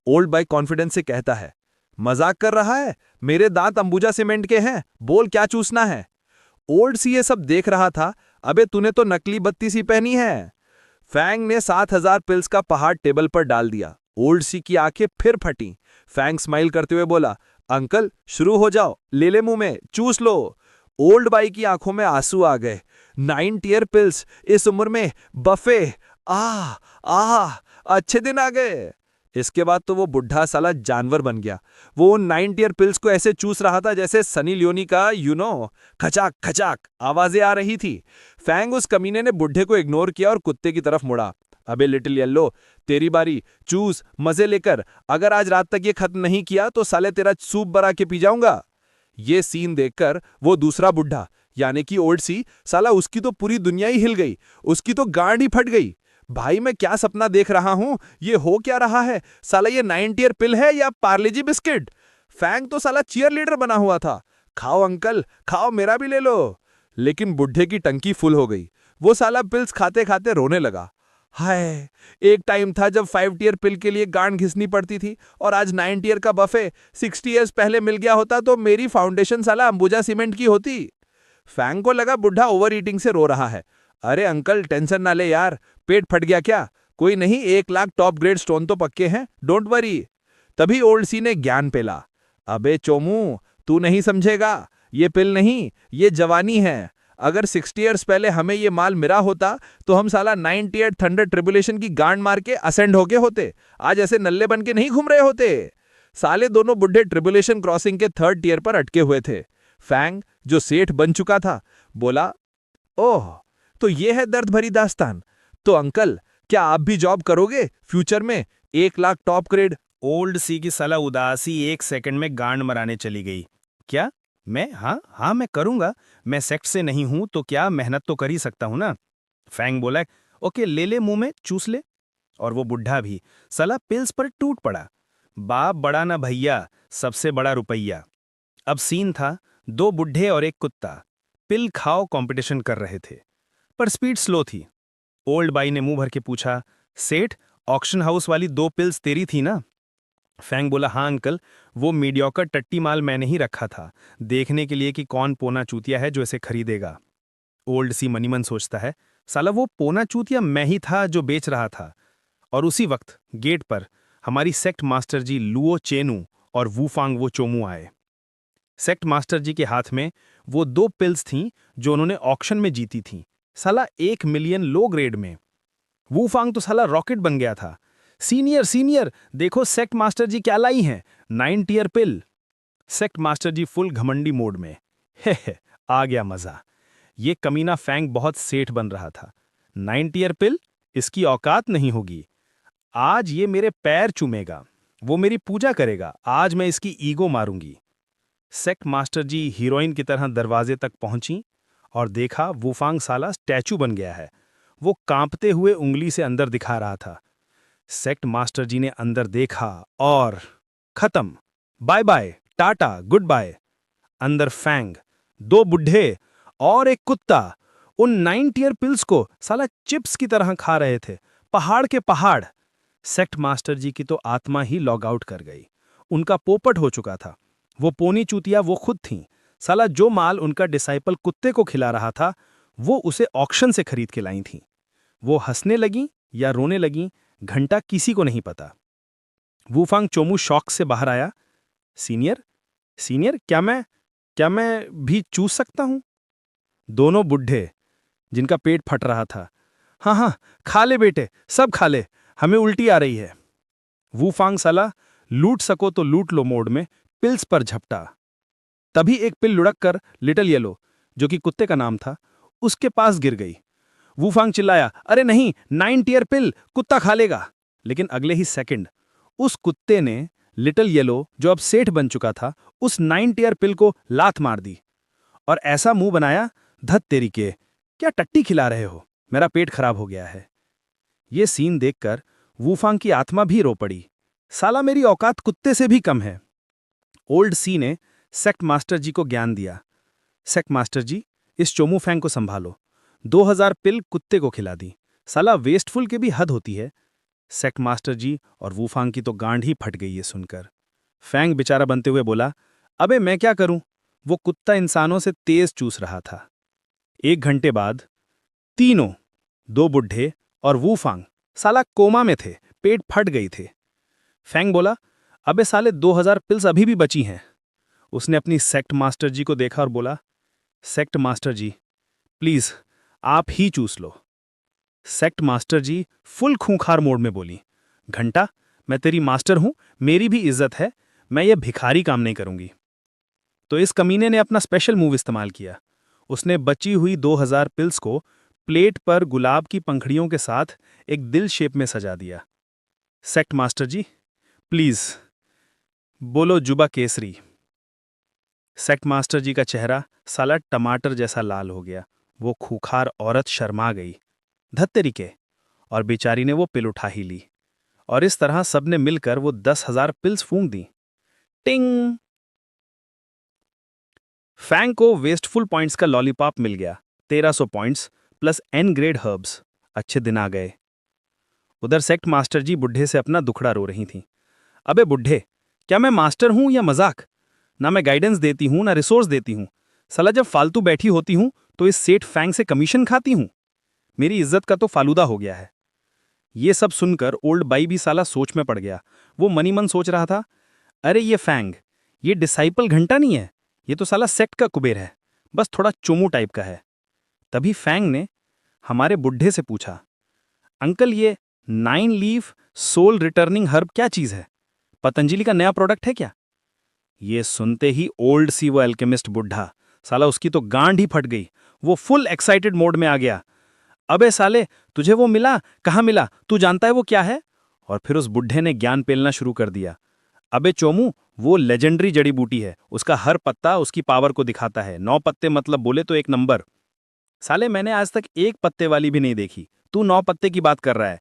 ओल्ड बॉय कॉन्फिडेंस से कहता है, मजाक कर रहा है? मेरे दांत अंबुजा सीमेंट के हैं, बोल क्या चूसना है? ओल्ड सी ये सब देख रहा था। अबे तूने तो नकली बत्ती सी पहनी है। फैंग ने 7000 पिल्स का पहाड़ टेबल पर डाल दिया। ओल्ड सी की आंखें फिर फटी। फैंग स्माइल करते हुए बोला, अंकल शुरू हो जाओ, ले मुंह में, चूस लो। ओल्ड बाई की आंखों में आंसू आ गए। 9 टियर पिल्स, इस उम्र में बफे, अच्छे दिन आ गए। इसके बाद तो वो बुढ़ा साला जानवर बन गया। वो उन 9 टियर पिल्स को ऐसे चूस रहा था जैसे सनी लियोनी का खचाक खचाक आवाजें आ रही थी। फैंग उस कमीने ने बुढ़े को इग्नोर किया और कुत्ते की तरफ मुड़ा। अबे लिटिल येलो, तेरी बारी, चूस, मजे लेकर। अगर आज रात तक ये खत्म नहीं किया तो साले तेरा सूप बना के पी जाऊंगा। ये सीन देखकर वो दूसरा बुढ़ा, यानी कि ओल्ड सी, साला उसकी तो पूरी दुनिया ही हिल गई। उसकी तो गांड ही फट गई। भाई मैं क्या सपना देख रहा हूं? ये हो क्या रहा है? साला ये 9 टियर पिल है या पार्लेजी बिस्किट? फैंग तो साला चीयर लीडर बना हुआ था। खाओ अंकल, खाओ, मेरा भी ले लो। लेकिन बुढ़े की टंकी फुल हो गई। वो साला पिल्स खाते खाते रोने लगा। हाय, एक टाइम था जब 5 टियर पिल के लिए गांड घिसनी पड़ती थी, और आज 9 टियर का बफे 60 ईयर्स पहले मिल गया होता तो मेरी फाउंडेशन साला अंबुजा सीमेंट की होती। फैंग को लगा बुढ़ा ओवर ईटिंग से रो रहा है। अरे अंकल टेंशन ना ले यार, पेट फट गया क्या? कोई नहीं, 1 लाख टॉप ग्रेड स्टोन तो पक्के हैं, डोंट वरी। तभी ओल्ड सी ने ज्ञान पेला। अबे चोमू, तू नहीं समझेगा, ये पिल नहीं, ये जवानी है। अगर 60 ईयर्स पहले हमें ये माल मिला होता तो हम साला 9 टियर थंडर ट्रिब्यूलेशन की गांड मार के असेंड होके होते, आज ऐसे नल्ले बन के नहीं घूम रहे होते। साले दोनों बुढ़े ट्रिब्यूलेशन क्रॉसिंग के 3rd टियर पर अटके हुए थे। फैंग, जो सेठ बन चुका था, बोला, ओह, तो ये है दर्द भरी दास्तान। तो अंकल, क्या आप भी जॉब करोगे फ्यूचर में? 1 लाख टॉप ग्रेड। ओल्ड सी की साला उदासी 1 सेकंड में गांड मराने चली गई। क्या मैं? हाँ मैं करूंगा। मैं सेक्ट से नहीं हूं तो क्या, मेहनत तो कर ही सकता हूं ना। फैंग बोला, ओके ले मुंह में, चूस ले। और वो बुढ़ा भी साला पिल्स पर टूट पड़ा। बाप बड़ा ना भैया, सबसे बड़ा रुपैया। अब सीन था 2 बुढ़े और 1 कुत्ता पिल खाओ कंपटीशन कर रहे थे, पर स्पीड स्लो थी। ओल्ड बाई ने मुंह भर के पूछा, सेठ, ऑक्शन हाउस वाली 2 पिल्स तेरी थी ना? फैंग बोला, हाँ अंकल, वो मीडियोकर टट्टी माल मैंने ही रखा था, देखने के लिए कि कौन पोना चूतिया है जो इसे खरीदेगा। ओल्ड सी मनीमन सोचता है, साला वो पोना चूतिया मैं ही था जो बेच रहा था। और उसी वक्त गेट पर हमारी सेक्ट मास्टर जी लुओ चेनू और वूफांग वो चोमू आए। सेक्ट मास्टर जी के हाथ में वो 2 पिल्स थीं जो उन्होंने ऑक्शन में जीती थीं, साला 1 मिलियन लो ग्रेड में। वूफांग तो साला रॉकेट बन गया था। सीनियर सीनियर, देखो सेक्ट मास्टर जी क्या लाई हैं, 9 टीयर पिल। सेक्ट मास्टर जी फुल घमंडी मोड में। हे, आ गया मजा। ये कमीना फैंग बहुत सेठ बन रहा था। 9 टीयर पिल, इसकी औकात नहीं होगी। आज ये मेरे पैर चूमेगा, वो मेरी पूजा करेगा, आज मैं इसकी ईगो मारूंगी। सेक्ट मास्टर जी हीरोइन की तरह दरवाजे तक पहुंची और देखा वूफांग साला स्टैचू बन गया है। वो कांपते हुए उंगली से अंदर दिखा रहा था। सेक्ट मास्टर जी ने अंदर देखा और खत्म। Bye bye, tata, goodbye. अंदर फैंग, 2 बुढ़े और एक कुत्ता उन 9 टीयर पिल्स को साला चिप्स की तरह खा रहे थे, पहाड़ के पहाड़। सेक्ट मास्टर जी की तो आत्मा ही लॉग आउट कर गई। उनका पोपट हो चुका था। वो पोनी चूतिया वो खुद थीं। साला जो माल उनका डिसाइपल कुत्ते को खिला रहा था, वो उसे ऑक्शन से खरीद के लाई थीं। वो हंसने लगी या रोने लगी, घंटा किसी को नहीं पता। वूफांग चोमू शौक से बाहर आया। सीनियर सीनियर, क्या मैं भी चूस सकता हूं? दोनों बुढ़े, जिनका पेट फट रहा था, हाँ हाँ, खा ले बेटे, सब खा ले, हमें उल्टी आ रही है। वूफांग साला लूट सको तो लूट लो मोड में पिल्स पर झपटा। तभी एक पिल लुढ़क कर लिटिल येलो, जो कि कुत्ते का नाम था, उसके पास गिर गई। वूफांग चिल्लाया, अरे नहीं, 9 टीयर पिल, कुत्ता खा लेगा। लेकिन अगले ही सेकंड उस कुत्ते ने लिटिल येलो, जो अब सेठ बन चुका था, उस 9 टीयर पिल को लात मार दी और ऐसा मुंह बनाया, धत तेरी के, क्या टट्टी खिला रहे हो, मेरा पेट खराब हो गया है। ये सीन देखकर वूफांग की आत्मा भी रो पड़ी। साला मेरी औकात कुत्ते से भी कम है। ओल्ड सी ने सेक्ट मास्टर जी को ज्ञान दिया। सेक्ट मास्टर जी, इस चोमू फैंग को संभालो। 2000 पिल कुत्ते को खिला दी। साला वेस्टफुल के भी हद होती है। सेक्ट मास्टर जी और वूफांग की तो गांड ही फट गई ये सुनकर। फैंग बेचारा बनते हुए बोला, अबे मैं क्या करूं, वो कुत्ता इंसानों से तेज चूस रहा था। 1 घंटे बाद तीनों, 2 बुढ़े और वूफांग साला कोमा में थे, पेट फट गई थे। फैंग बोला, अबे साले 2000 पिल्स अभी भी बची हैं। उसने अपनी सेक्ट मास्टर जी को देखा और बोला, सेक्ट मास्टर जी प्लीज आप ही चूस लो। सेक्ट मास्टर जी फुल खूंखार मोड में बोली, घंटा, मैं तेरी मास्टर हूं, मेरी भी इज्जत है, मैं ये भिखारी काम नहीं करूंगी। तो इस कमीने ने अपना स्पेशल मूव इस्तेमाल किया। उसने बची हुई 2000 पिल्स को प्लेट पर गुलाब की पंखड़ियों के साथ एक दिल शेप में सजा दिया। सेक्ट मास्टर जी प्लीज बोलो जुबा केसरी। सेक्ट मास्टर जी का चेहरा साला टमाटर जैसा लाल हो गया। वो खूंखार औरत शर्मा गई। धत्तेरी के, और बेचारी ने वो पिल उठा ही ली। और इस तरह सबने मिलकर वो 10,000 पिल्स फूंक दी। टिंग! फैंग को वेस्टफुल पॉइंट्स का लॉलीपॉप मिल गया। 1300 points plus N grade herbs. अच्छे दिन आ गए। उधर सेक्ट मास्टर जी बुढ़े से अपना दुखड़ा रो रही थीं। अबे बुढ़े, क्या मैं मास्टर हूं या मजाक? ना मैं गाइडेंस देती हूं ना रिसोर्स देती हूं। साला जब फालतू बैठी होती हूं तो इस सेठ फैंग से कमीशन खाती हूं। मेरी इज्जत का तो फालूदा हो गया है। ये सब सुनकर ओल्ड बाई भी साला सोच में पड़ गया। वो मनी मन सोच रहा था, अरे ये फैंग, ये डिसाइपल घंटा नहीं है, ये तो साला सेक्ट का कुबेर है, बस थोड़ा चोमू टाइप का है। तभी फैंग ने हमारे बुढ़े से पूछा, अंकल ये 9 लीफ सोल रिटर्निंग हर्ब क्या चीज है? पतंजलि का नया प्रोडक्ट है क्या? ये सुनते ही ओल्ड सी वो एल्केमिस्ट बुढ़ा, साला उसकी तो गांड ही फट गई। वो फुल एक्साइटेड मोड में आ गया। अबे साले, तुझे वो मिला, कहाँ मिला, तू जानता है वो क्या है? और फिर उस बुढ़े ने ज्ञान पेलना शुरू कर दिया। अबे चोमू, वो लेजेंडरी जड़ी बूटी है, उसका हर पत्ता उसकी पावर को दिखाता है। 9 पत्ते मतलब बोले तो 1 नंबर। साले मैंने आज तक 1 पत्ते वाली भी नहीं देखी, तू 9 पत्ते की बात कर रहा है।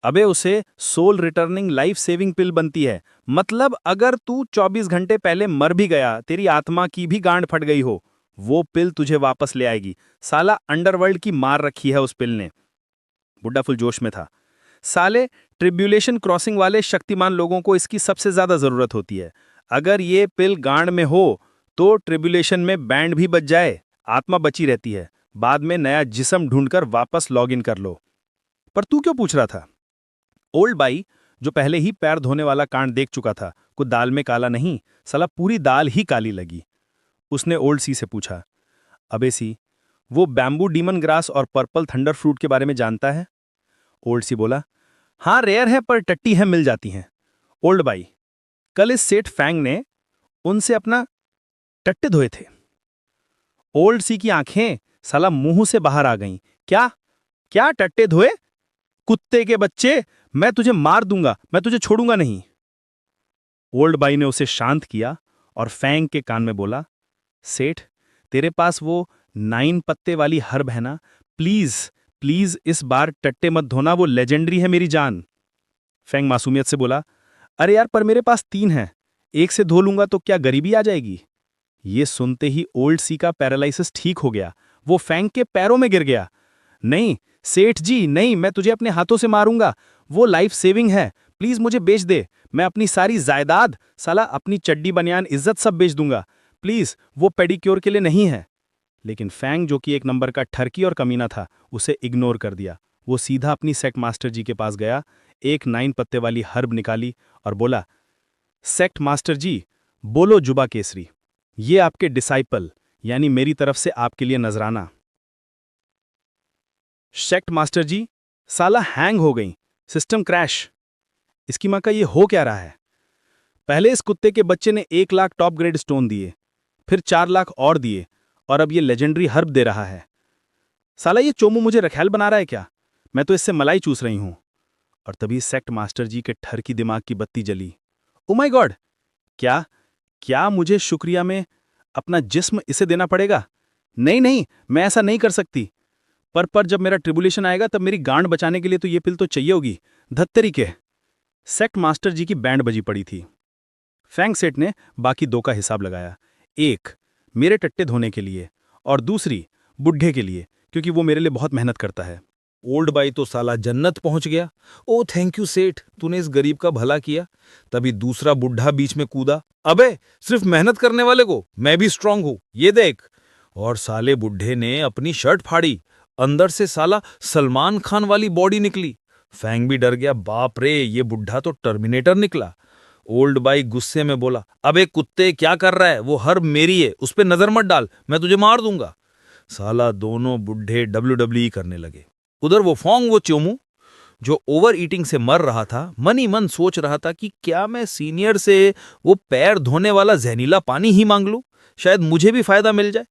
अबे उसे सोल रिटर्निंग लाइफ सेविंग पिल बनती है, मतलब अगर तू 24 घंटे पहले मर भी गया, तेरी आत्मा की भी गांड फट गई हो, वो पिल तुझे वापस ले आएगी। साला अंडरवर्ल्ड की मार रखी है उस पिल ने। बुड्ढा फुल जोश में था। साले ट्रिब्यूलेशन क्रॉसिंग वाले शक्तिमान लोगों को इसकी सबसे ज्यादा जरूरत होती है। अगर ये पिल गांड में हो तो ट्रिब्यूलेशन में बैंड भी बच जाए, आत्मा बची रहती है, बाद में नया जिस्म ढूंढकर वापस लॉग इन कर लो। पर तू क्यों पूछ रहा था? ओल्ड बाई, जो पहले ही पैर धोने वाला कांड देख चुका था, कुछ दाल में काला नहीं, साला पूरी दाल ही काली लगी। उसने ओल्ड सी से पूछा, अबे सी, वो बैम्बू डीमन ग्रास और पर्पल थंडर फ्रूट के बारे में जानता है? ओल्ड सी बोला, हाँ रेयर है पर टट्टी है, मिल जाती हैं। ओल्ड बाई, कल इस सेठ फैंग ने उनसे अपना टट्टे धोए थे। ओल्ड सी की आंखें साला मुंह से बाहर आ गईं। क्या क्या टट्टे धोए? कुत्ते के बच्चे, मैं तुझे मार दूंगा, मैं तुझे छोड़ूंगा नहीं। ओल्ड बाई ने उसे शांत किया और फैंग के कान में बोला, सेठ, तेरे पास वो 9 पत्ते वाली हर्ब है ना? प्लीज प्लीज इस बार टट्टे मत धोना, वो लेजेंडरी है मेरी जान। फैंग मासूमियत से बोला, अरे यार पर मेरे पास 3 हैं, एक से धो लूंगा तो क्या गरीबी आ जाएगी? ये सुनते ही ओल्ड सी का पैरालिसिस ठीक हो गया। वो फैंग के पैरों में गिर गया। नहीं सेठ जी नहीं, मैं तुझे अपने हाथों से मारूंगा, वो लाइफ सेविंग है, प्लीज मुझे बेच दे, मैं अपनी सारी जायदाद, साला अपनी चड्डी बनियान इज्जत सब बेच दूंगा, प्लीज वो पेडिक्योर के लिए नहीं है। लेकिन फैंग जो कि एक नंबर का ठरकी और कमीना था, उसे इग्नोर कर दिया। वो सीधा अपनी सेक्ट मास्टर जी के पास गया, एक 9 पत्ते वाली हर्ब निकाली और बोला, सेक्ट मास्टर जी, बोलो जुबा केसरी, ये आपके डिसाइपल यानी मेरी तरफ से आपके लिए नजराना। सेक्ट मास्टर जी, साला हैंग हो गई, सिस्टम क्रैश। इसकी मां का ये हो क्या रहा है? पहले इस कुत्ते के बच्चे ने 1 लाख टॉप ग्रेड स्टोन दिए, फिर 4 लाख और दिए, और अब ये लेजेंडरी हर्ब दे रहा है। साला ये चोमू मुझे रखैल बना रहा है क्या? मैं तो इससे मलाई चूस रही हूं। और तभी सेक्ट मास्टर जी के ठर की दिमाग की बत्ती जली। ओ माय गॉड, क्या क्या मुझे शुक्रिया में अपना जिस्म इसे देना पड़ेगा? नहीं नहीं, मैं ऐसा नहीं कर सकती। पर जब मेरा ट्रिबुलेशन आएगा तब मेरी गांड बचाने के लिए तो ये पिल तो चाहिए होगी। धत्तरी के। सेक्ट मास्टर जी की बैंड बजी पड़ी थी। फैंग सेठ ने बाकी 2 का हिसाब लगाया। 1 मेरे टट्टे धोने के लिए और दूसरी बुढ़े के लिए, क्योंकि वो मेरे लिए बहुत मेहनत करता है। ओल्ड बाई तो साला जन्नत पहुंच गया। ओ थैंक यू सेठ, तूने इस गरीब का भला किया। तभी दूसरा बुढ़ा बीच में कूदा, अबे सिर्फ मेहनत करने वाले को मैं भी स्ट्रांग हूं, ये देख। और साले बुढ़े ने अपनी शर्ट फाड़ी, अंदर से साला सलमान खान वाली बॉडी निकली। फैंग भी डर गया, बाप रे ये बुढ़ा तो टर्मिनेटर निकला। ओल्ड बाई गुस्से में बोला, अबे कुत्ते क्या कर रहा है, वो हर्ब मेरी है, उस पे नजर मत डाल, मैं तुझे मार दूंगा। साला दोनों बुढ़े WWE करने लगे। उधर वो फोंग वो चोमू जो ओवर ईटिंग से मर रहा था, मन ही मन सोच रहा था कि क्या मैं सीनियर से वो पैर धोने वाला जहरीला पानी ही मांग लूं, शायद मुझे भी फायदा मिल जाए।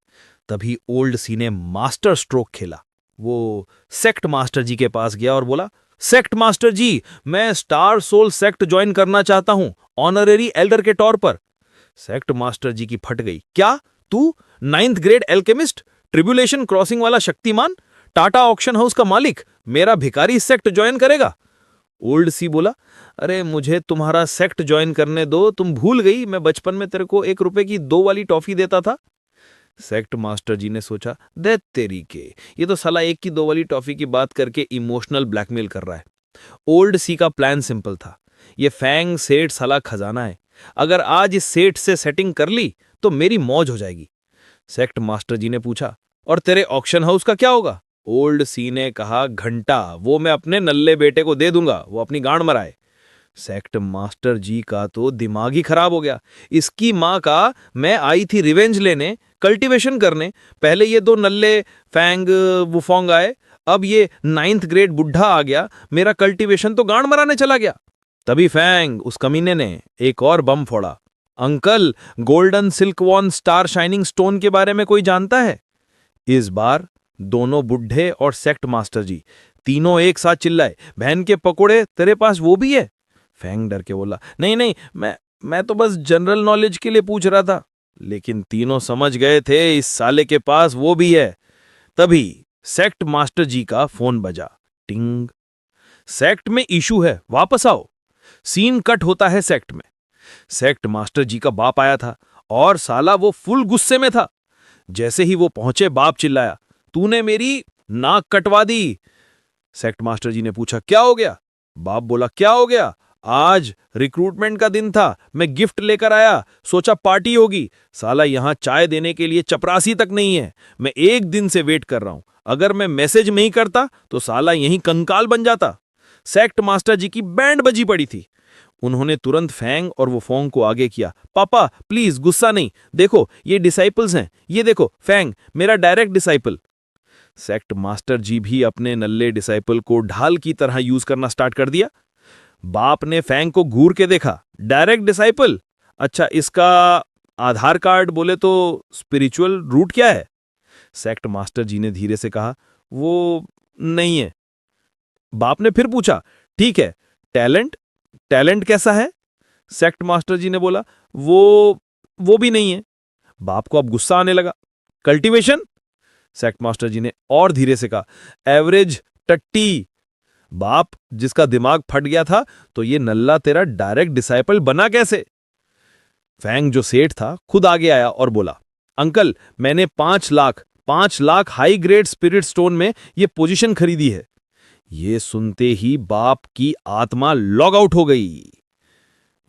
तभी ओल्ड सी ने मास्टर स्ट्रोक खेला। वो सेक्ट मास्टर जी के पास गया और बोला, सेक्ट मास्टर जी, मैं स्टार सोल सेक्ट ज्वाइन करना चाहता हूं, ऑनरेरी एल्डर के तौर पर। सेक्ट मास्टर जी की फट गई, क्या तू 9th grade alchemist, tribulation crossing वाला शक्तिमान, टाटा ऑक्शन हाउस का मालिक, मेरा भिखारी सेक्ट ज्वाइन करेगा? ओल्ड सी बोला, अरे मुझे तुम्हारा सेक्ट ज्वाइन करने दो, तुम भूल गई मैं बचपन में तेरे को 1 रुपए की 2 वाली टॉफी देता था। सेक्ट मास्टर जी ने सोचा, दे तेरी के, ये तो साला 1 की 2 वाली टॉफी की बात करके इमोशनल ब्लैकमेल कर रहा है। ओल्ड सी का प्लान सिंपल था, ये फैंग सेठ साला खजाना है, अगर आज इस सेठ से सेटिंग कर ली तो मेरी मौज हो जाएगी। सेक्ट मास्टर जी ने पूछा, और तेरे ऑक्शन हाउस का क्या होगा? ओल्ड सी ने कहा, घंटा, वो मैं अपने नल्ले बेटे को दे दूंगा, वो अपनी गांड मराए। सेक्ट मास्टर जी का तो दिमाग ही खराब हो गया। इसकी मां का, मैं आई थी रिवेंज लेने, कल्टीवेशन करने, पहले ये 2 नल्ले फैंग वुफोंग आए, अब ये 9th ग्रेड बुढ़ा आ गया, मेरा कल्टीवेशन तो गांड मराने चला गया। तभी फैंग उस कमीने ने एक और बम फोड़ा, अंकल गोल्डन सिल्कवॉन स्टार शाइनिंग स्टोन के बारे में कोई जानता है? इस बार दोनों बुढ़े और सेक्ट मास्टर जी तीनों एक साथ चिल्लाए, बहन के पकोड़े तेरे पास वो भी है? फैंग डर के बोला, नहीं नहीं, मैं तो बस जनरल नॉलेज के लिए पूछ रहा था। लेकिन तीनों समझ गए थे इस साले के पास वो भी है। तभी सेक्ट मास्टर जी का फोन बजा, टिंग। सेक्ट में इशू है, वापस आओ। सीन कट होता है सेक्ट में। सेक्ट मास्टर जी का बाप आया था और साला वो फुल गुस्से में था। जैसे ही वो पहुंचे बाप चिल्लाया, तूने मेरी नाक कटवा दी। सेक्ट मास्टर जी ने पूछा, क्या हो गया? बाप बोला, क्या हो गया? आज रिक्रूटमेंट का दिन था, मैं गिफ्ट लेकर आया, सोचा पार्टी होगी। साला यहां चाय देने के लिए चपरासी तक नहीं है। मैं 1 दिन से वेट कर रहा हूं, अगर मैं मैसेज नहीं करता तो साला यहीं कंकाल बन जाता। सेक्ट मास्टर जी की बैंड बजी पड़ी थी। उन्होंने तुरंत फैंग और वो फोंग को आगे किया, पापा प्लीज गुस्सा नहीं, देखो ये डिसाइपल्स हैं, ये देखो फैंग मेरा डायरेक्ट डिसाइपल। सेक्ट मास्टर जी भी अपने नल्ले डिसाइपल को ढाल की तरह यूज करना स्टार्ट कर दिया। बाप ने फैंग को घूर के देखा। Direct disciple? अच्छा, इसका आधार कार्ड बोले तो स्पिरिचुअल रूट क्या है? सेक्ट मास्टर जी ने धीरे से कहा, वो नहीं है। बाप ने फिर पूछा, ठीक है, टैलेंट? टैलेंट कैसा है? सेक्ट मास्टर जी ने बोला, वो भी नहीं है। बाप को अब गुस्सा आने लगा। कल्टीवेशन? सेक्ट मास्टर जी ने और धीरे से कहा, एवरेज टट्टी। बाप, जिसका दिमाग फट गया था, तो ये नल्ला तेरा डायरेक्ट डिसाइपल बना कैसे? फैंग जो सेठ था खुद आगे आया और बोला, अंकल, मैंने 5 lakh high grade spirit stone में ये पोजीशन खरीदी है। ये सुनते ही बाप की आत्मा लॉग आउट हो गई।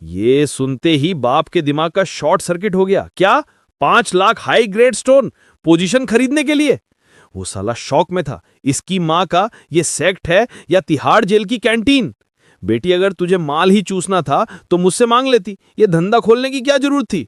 ये सुनते ही बाप के दिमाग का शॉर्ट सर्किट हो गया। क्या? 5 lakh high grade stone position खरीदने के लिए? वो साला शॉक में था। इसकी मां का ये सेक्ट है या तिहाड़ जेल की कैंटीन? बेटी, अगर तुझे माल ही चूसना था तो मुझसे मांग लेती, ये धंधा खोलने की क्या जरूरत थी?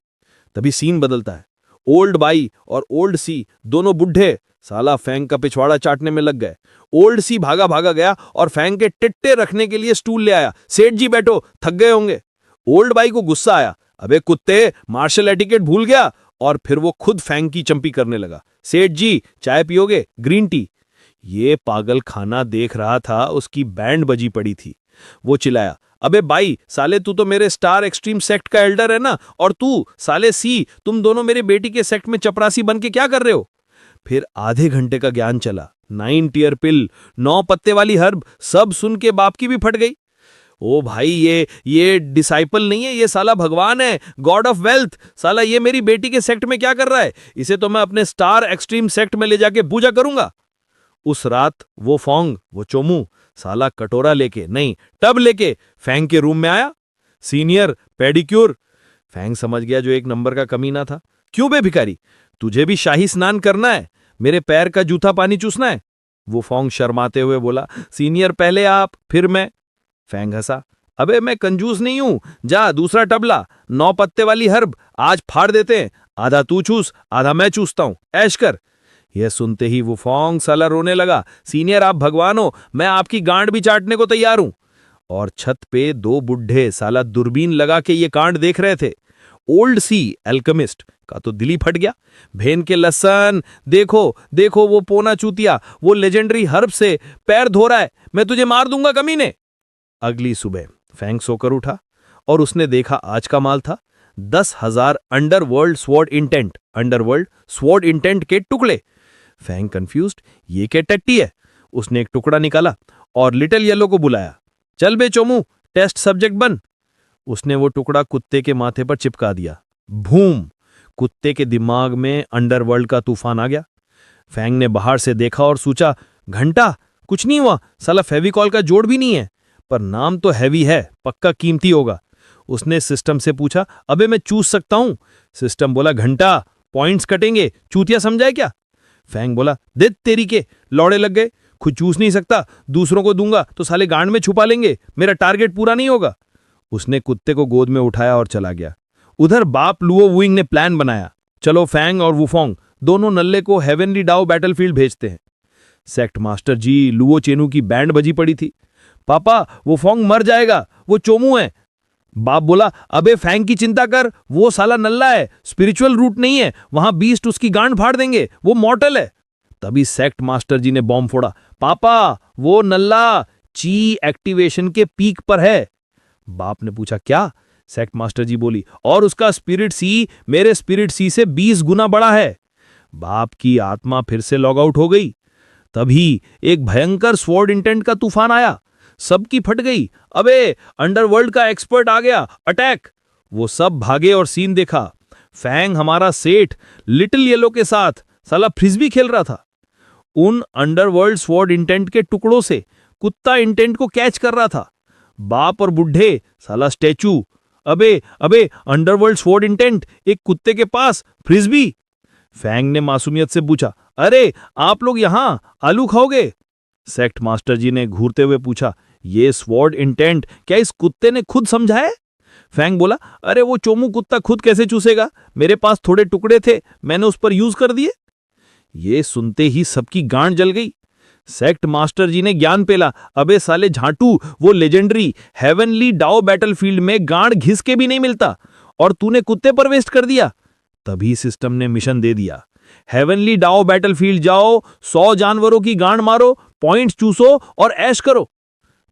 तभी सीन बदलता है। ओल्ड बाई और ओल्ड सी दोनों बुढ़े साला फैंग का पिछवाड़ा चाटने में लग गए। ओल्ड सी भागा भागा गया और फैंग के टिट्टे रखने के लिए स्टूल ले आया। सेठ जी बैठो, थक गए होंगे। ओल्ड बाई को गुस्सा आया, अबे कुत्ते, मार्शल एटिकेट भूल गया? और फिर वो खुद फैंग की चंपी करने लगा। सेठ जी, चाय पियोगे? Green tea. ये पागल खाना देख रहा था, उसकी बैंड बजी पड़ी थी। वो चिल्लाया, अबे बाई साले, तू तो मेरे स्टार एक्सट्रीम सेक्ट का एल्डर है ना, और तू साले सी, तुम दोनों मेरे बेटी के सेक्ट में चपरासी बन के क्या कर रहे हो? फिर आधे घंटे का ज्ञान चला। 9 टीयर पिल, 9 पत्ते वाली हर्ब, सब सुन के बाप की भी फट गई। ओ भाई, ये डिसाइपल नहीं है, ये साला भगवान है, गॉड ऑफ वेल्थ। साला ये मेरी बेटी के सेक्ट में क्या कर रहा है? इसे तो मैं अपने स्टार एक्सट्रीम सेक्ट में ले जाके पूजा करूंगा। उस रात वो फोंग, वो चोमू साला कटोरा लेके, नहीं टब लेके फैंग के रूम में आया। Senior pedicure. फैंग समझ गया जो एक नंबर का कमीना था। क्यों बे भिखारी, तुझे भी शाही स्नान करना है? मेरे पैर का जूथा पानी चूसना है? वो फोंग शर्माते हुए बोला, सीनियर पहले आप, फिर मैं। फैंग हंसा, अबे मैं कंजूस नहीं हूं, जा दूसरा टबला, 9 पत्ते वाली हर्ब आज फाड़ देते हैं, आधा तू चूस, आधा मैं चूसता हूं, ऐश कर। यह सुनते ही वो फोंग साला रोने लगा, सीनियर आप भगवान हो, मैं आपकी गांड भी चाटने को तैयार हूं। और छत पे 2 बुढ़े साला दूरबीन लगा के ये कांड देख रहे थे। ओल्ड सी एल्केमिस्ट का तो दिल ही फट गया। भेन के लसन, देखो देखो वो पोना चूतिया, वो लेजेंडरी हर्ब से पैर धो रहा है, मैं तुझे मार दूंगा कमीने। अगली सुबह फैंग सोकर उठा और उसने देखा आज का माल था 10,000 अंडरवर्ल्ड स्वॉर्ड इंटेंट के टुकड़े। फैंग कंफ्यूज्ड, ये क्या टट्टी है? उसने एक टुकड़ा निकाला और लिटिल येलो को बुलाया, चल बे चोमू, टेस्ट सब्जेक्ट बन। उसने वो टुकड़ा कुत्ते के माथे पर चिपका दिया। भूम! कुत्ते के दिमाग में अंडरवर्ल्ड का तूफान आ गया। फैंग ने बाहर से देखा और सोचा, घंटा, कुछ नहीं हुआ, साला फेविकॉल का जोड़ भी नहीं है, पर नाम तो हैवी है, पक्का कीमती होगा। उसने सिस्टम से पूछा, अबे मैं चूस सकता हूं? सिस्टम बोला, घंटा, पॉइंट्स कटेंगे, चूतिया समझाए क्या? फैंग बोला, दे तेरी के, लौड़े लग गए, खुद चूस नहीं सकता, दूसरों को दूंगा तो साले गांड में छुपा लेंगे, मेरा टारगेट पूरा नहीं होगा। उसने कुत्ते को गोद में उठाया और चला गया। उधर बाप लुओ वुइंग ने प्लान बनाया, चलो फैंग और वुफोंग दोनों नल्ले को हेवनली डाउ बैटलफील्ड भेजते हैं। सेक्ट मास्टर जी लुओ चेनू की बैंड बजी पड़ी थी। पापा, वो फोंग मर जाएगा, वो चोमू है। बाप बोला, अबे फैंग की चिंता कर, वो साला नल्ला है, स्पिरिचुअल रूट नहीं है, वहां बीस्ट उसकी गांड फाड़ देंगे, वो मॉर्टल है। तभी सेक्ट मास्टर जी ने बॉम्ब फोड़ा, पापा वो नल्ला ची एक्टिवेशन के पीक पर है। बाप ने पूछा, क्या? सेक्ट मास्टर जी बोली, और उसका स्पिरिट सी मेरे स्पिरिट सी से 20 गुना बड़ा है। बाप की आत्मा फिर से लॉग आउट हो गई। तभी एक भयंकर स्वॉर्ड इंटेंट का तूफान आया, सबकी फट गई। अबे अंडरवर्ल्ड का एक्सपर्ट आ गया, अटैक! वो सब भागे और सीन देखा। फैंग हमारा सेठ लिटिल येलो के साथ साला फ्रिस्बी खेल रहा था। उन अंडरवर्ल्ड स्वॉर्ड इंटेंट के टुकड़ों से कुत्ता इंटेंट को कैच कर रहा था। बाप और बुढ़े साला स्टैचू। अबे अंडरवर्ल्ड स्वॉर्ड इंटेंट एक कुत्ते के पास, फ्रिस्बी। फैंग ने मासूमियत से पूछा, अरे आप लोग यहां आलू खाओगे? सेक्ट मास्टर जी ने घूरते हुए पूछा, ये स्वॉर्ड इंटेंट क्या इस कुत्ते ने खुद समझा है? फैंग बोला, अरे वो चोमू कुत्ता खुद कैसे चूसेगा, मेरे पास थोड़े टुकड़े थे, मैंने उस पर यूज कर दिए। ये सुनते ही सबकी गांड जल गई। सेक्ट मास्टर जी ने ज्ञान पेला, अबे साले झांटू, वो लेजेंडरी हेवनली डाओ बैटलफील्ड में गांड घिस के भी नहीं मिलता, और तूने कुत्ते पर वेस्ट कर दिया। तभी सिस्टम ने मिशन दे दिया, हेवनली डाओ बैटलफील्ड जाओ, 100 जानवरों की गांड मारो, पॉइंट चूसो और ऐश करो।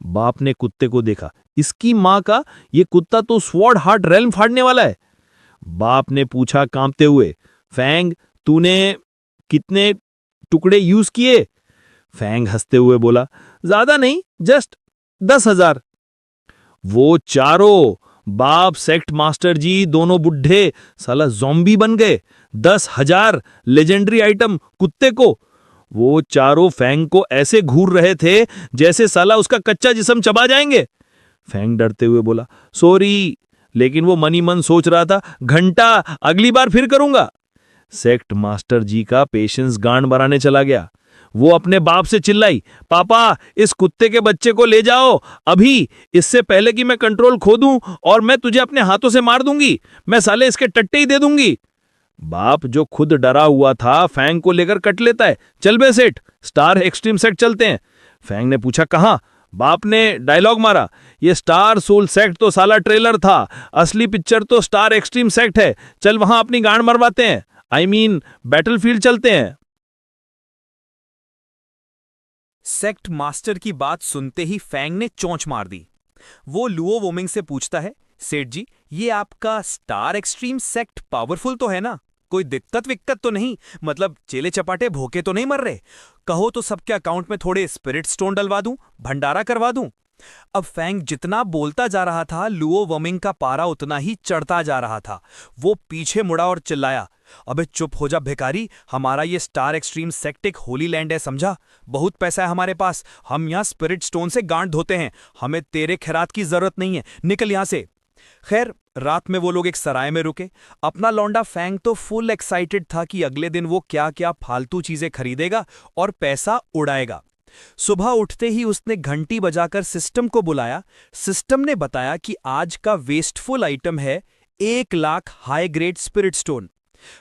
बाप ने कुत्ते को देखा, इसकी मां का, ये कुत्ता तो स्वॉर्ड हार्ट रेल्म फाड़ने वाला है। बाप ने पूछा कांपते हुए, फैंग तूने कितने टुकड़े यूज किए? फैंग हंसते हुए बोला, ज्यादा नहीं, जस्ट 10,000। वो चारों, बाप, सेक्ट मास्टर जी, दोनों बुढ़े साला ज़ॉम्बी बन गए। 10,000 लेजेंडरी आइटम कुत्ते को। वो चारों फैंग को ऐसे घूर रहे थे जैसे साला उसका कच्चा जिस्म चबा जाएंगे। फैंग डरते हुए बोला, सॉरी, लेकिन वो मनी मन सोच रहा था, घंटा, अगली बार फिर करूंगा। सेक्ट मास्टर जी का पेशेंस गांड बराने चला गया। वो अपने बाप से चिल्लाई, पापा इस कुत्ते के बच्चे को ले जाओ अभी, इससे पहले कि मैं कंट्रोल खो दूं और मैं तुझे अपने हाथों से मार दूंगी, मैं साले इसके टट्टे ही दे दूंगी। बाप जो खुद डरा हुआ था फैंग को लेकर कट लेता है, चल बे सेठ, स्टार एक्सट्रीम सेक्ट चलते हैं। फैंग ने पूछा, कहां? बाप ने डायलॉग मारा, ये स्टार सोल सेक्ट तो साला ट्रेलर था, असली पिक्चर तो स्टार एक्सट्रीम सेक्ट है, चल वहां अपनी गांड मरवाते हैं, आई मीन बैटलफील्ड चलते हैं। सेक्ट मास्टर की बात सुनते ही फैंग ने चोंच मार दी। वो लुओ वोमिंग से पूछता है, सेठ जी, ये आपका स्टार एक्सट्रीम सेक्ट पावरफुल तो है ना? कोई दिक्कत विक्कत तो नहीं? मतलब चेले चपाटे भूखे तो नहीं मर रहे? कहो तो सबके अकाउंट में थोड़े स्पिरिट स्टोन डलवा दूं, भंडारा करवा दूं। अब फैंग जितना बोलता जा रहा था, लुओ वोमिंग का पारा उतना ही चढ़ता जा रहा था। वो पीछे मुड़ा और चिल्लाया, अबे चुप हो जा भिखारी, हमारा ये स्टार एक्सट्रीम सेक्ट एक होली लैंड है, समझा? बहुत पैसा है हमारे पास, हम यहाँ स्पिरिट स्टोन से गांड धोते हैं, हमें तेरे खैरात की जरूरत नहीं है, निकल यहां से। खैर, रात में वो लोग एक सराय में रुके। अपना लौंडा फैंग तो फुल एक्साइटेड था कि अगले दिन वो क्या क्या फालतू चीजें खरीदेगा और पैसा उड़ाएगा। सुबह उठते ही उसने घंटी बजाकर सिस्टम को बुलाया। सिस्टम ने बताया कि आज का वेस्टफुल आइटम है 1 lakh high grade spirit stone.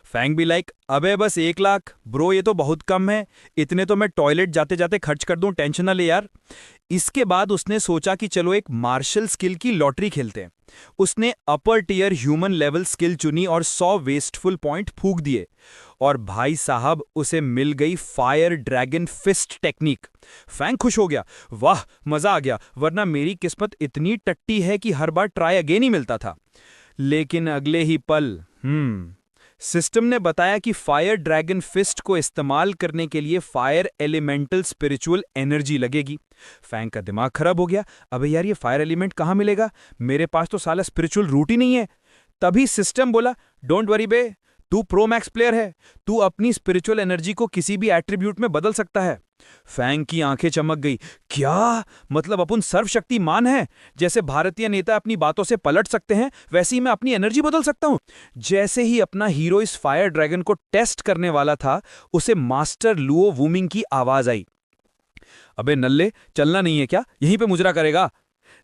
Fang भी लाइक, अबे बस 1 लाख ब्रो, ये तो बहुत कम है, इतने तो मैं टॉयलेट जाते जाते खर्च कर दूं, टेंशन ना ले यार। इसके बाद उसने सोचा कि चलो एक मार्शल स्किल की लॉटरी खेलते हैं। उसने अपर टियर ह्यूमन लेवल स्किल चुनी और 100 वेस्टफुल पॉइंट फूंक दिए, और भाई साहब उसे मिल गई fire dragon fist technique. Fang खुश हो गया, वाह मजा आ गया, वरना मेरी किस्मत इतनी टट्टी है कि हर बार ट्राई अगेन ही मिलता था। लेकिन अगले ही पल सिस्टम ने बताया कि फायर ड्रैगन फिस्ट को इस्तेमाल करने के लिए फायर एलिमेंटल स्पिरिचुअल एनर्जी लगेगी। फैंग का दिमाग खराब हो गया, अबे यार ये फायर एलिमेंट कहां मिलेगा, मेरे पास तो साला स्पिरिचुअल रूट ही नहीं है। तभी सिस्टम बोला, डोंट वरी बे, तू प्रो मैक्स प्लेयर है, तू अपनी स्पिरिचुअल एनर्जी को किसी भी एट्रीब्यूट में बदल सकता है। फैंग की आंखें चमक गई, क्या मतलब अपन सर्वशक्तिमान है? जैसे भारतीय नेता अपनी बातों से पलट सकते हैं, वैसे ही मैं अपनी एनर्जी बदल सकता हूं। जैसे ही अपना हीरो इस फायर ड्रैगन को टेस्ट करने वाला था, उसे मास्टर लुओ वूमिंग की आवाज आई, अबे नल्ले, चलना नहीं है क्या? यहीं पे मुजरा करेगा।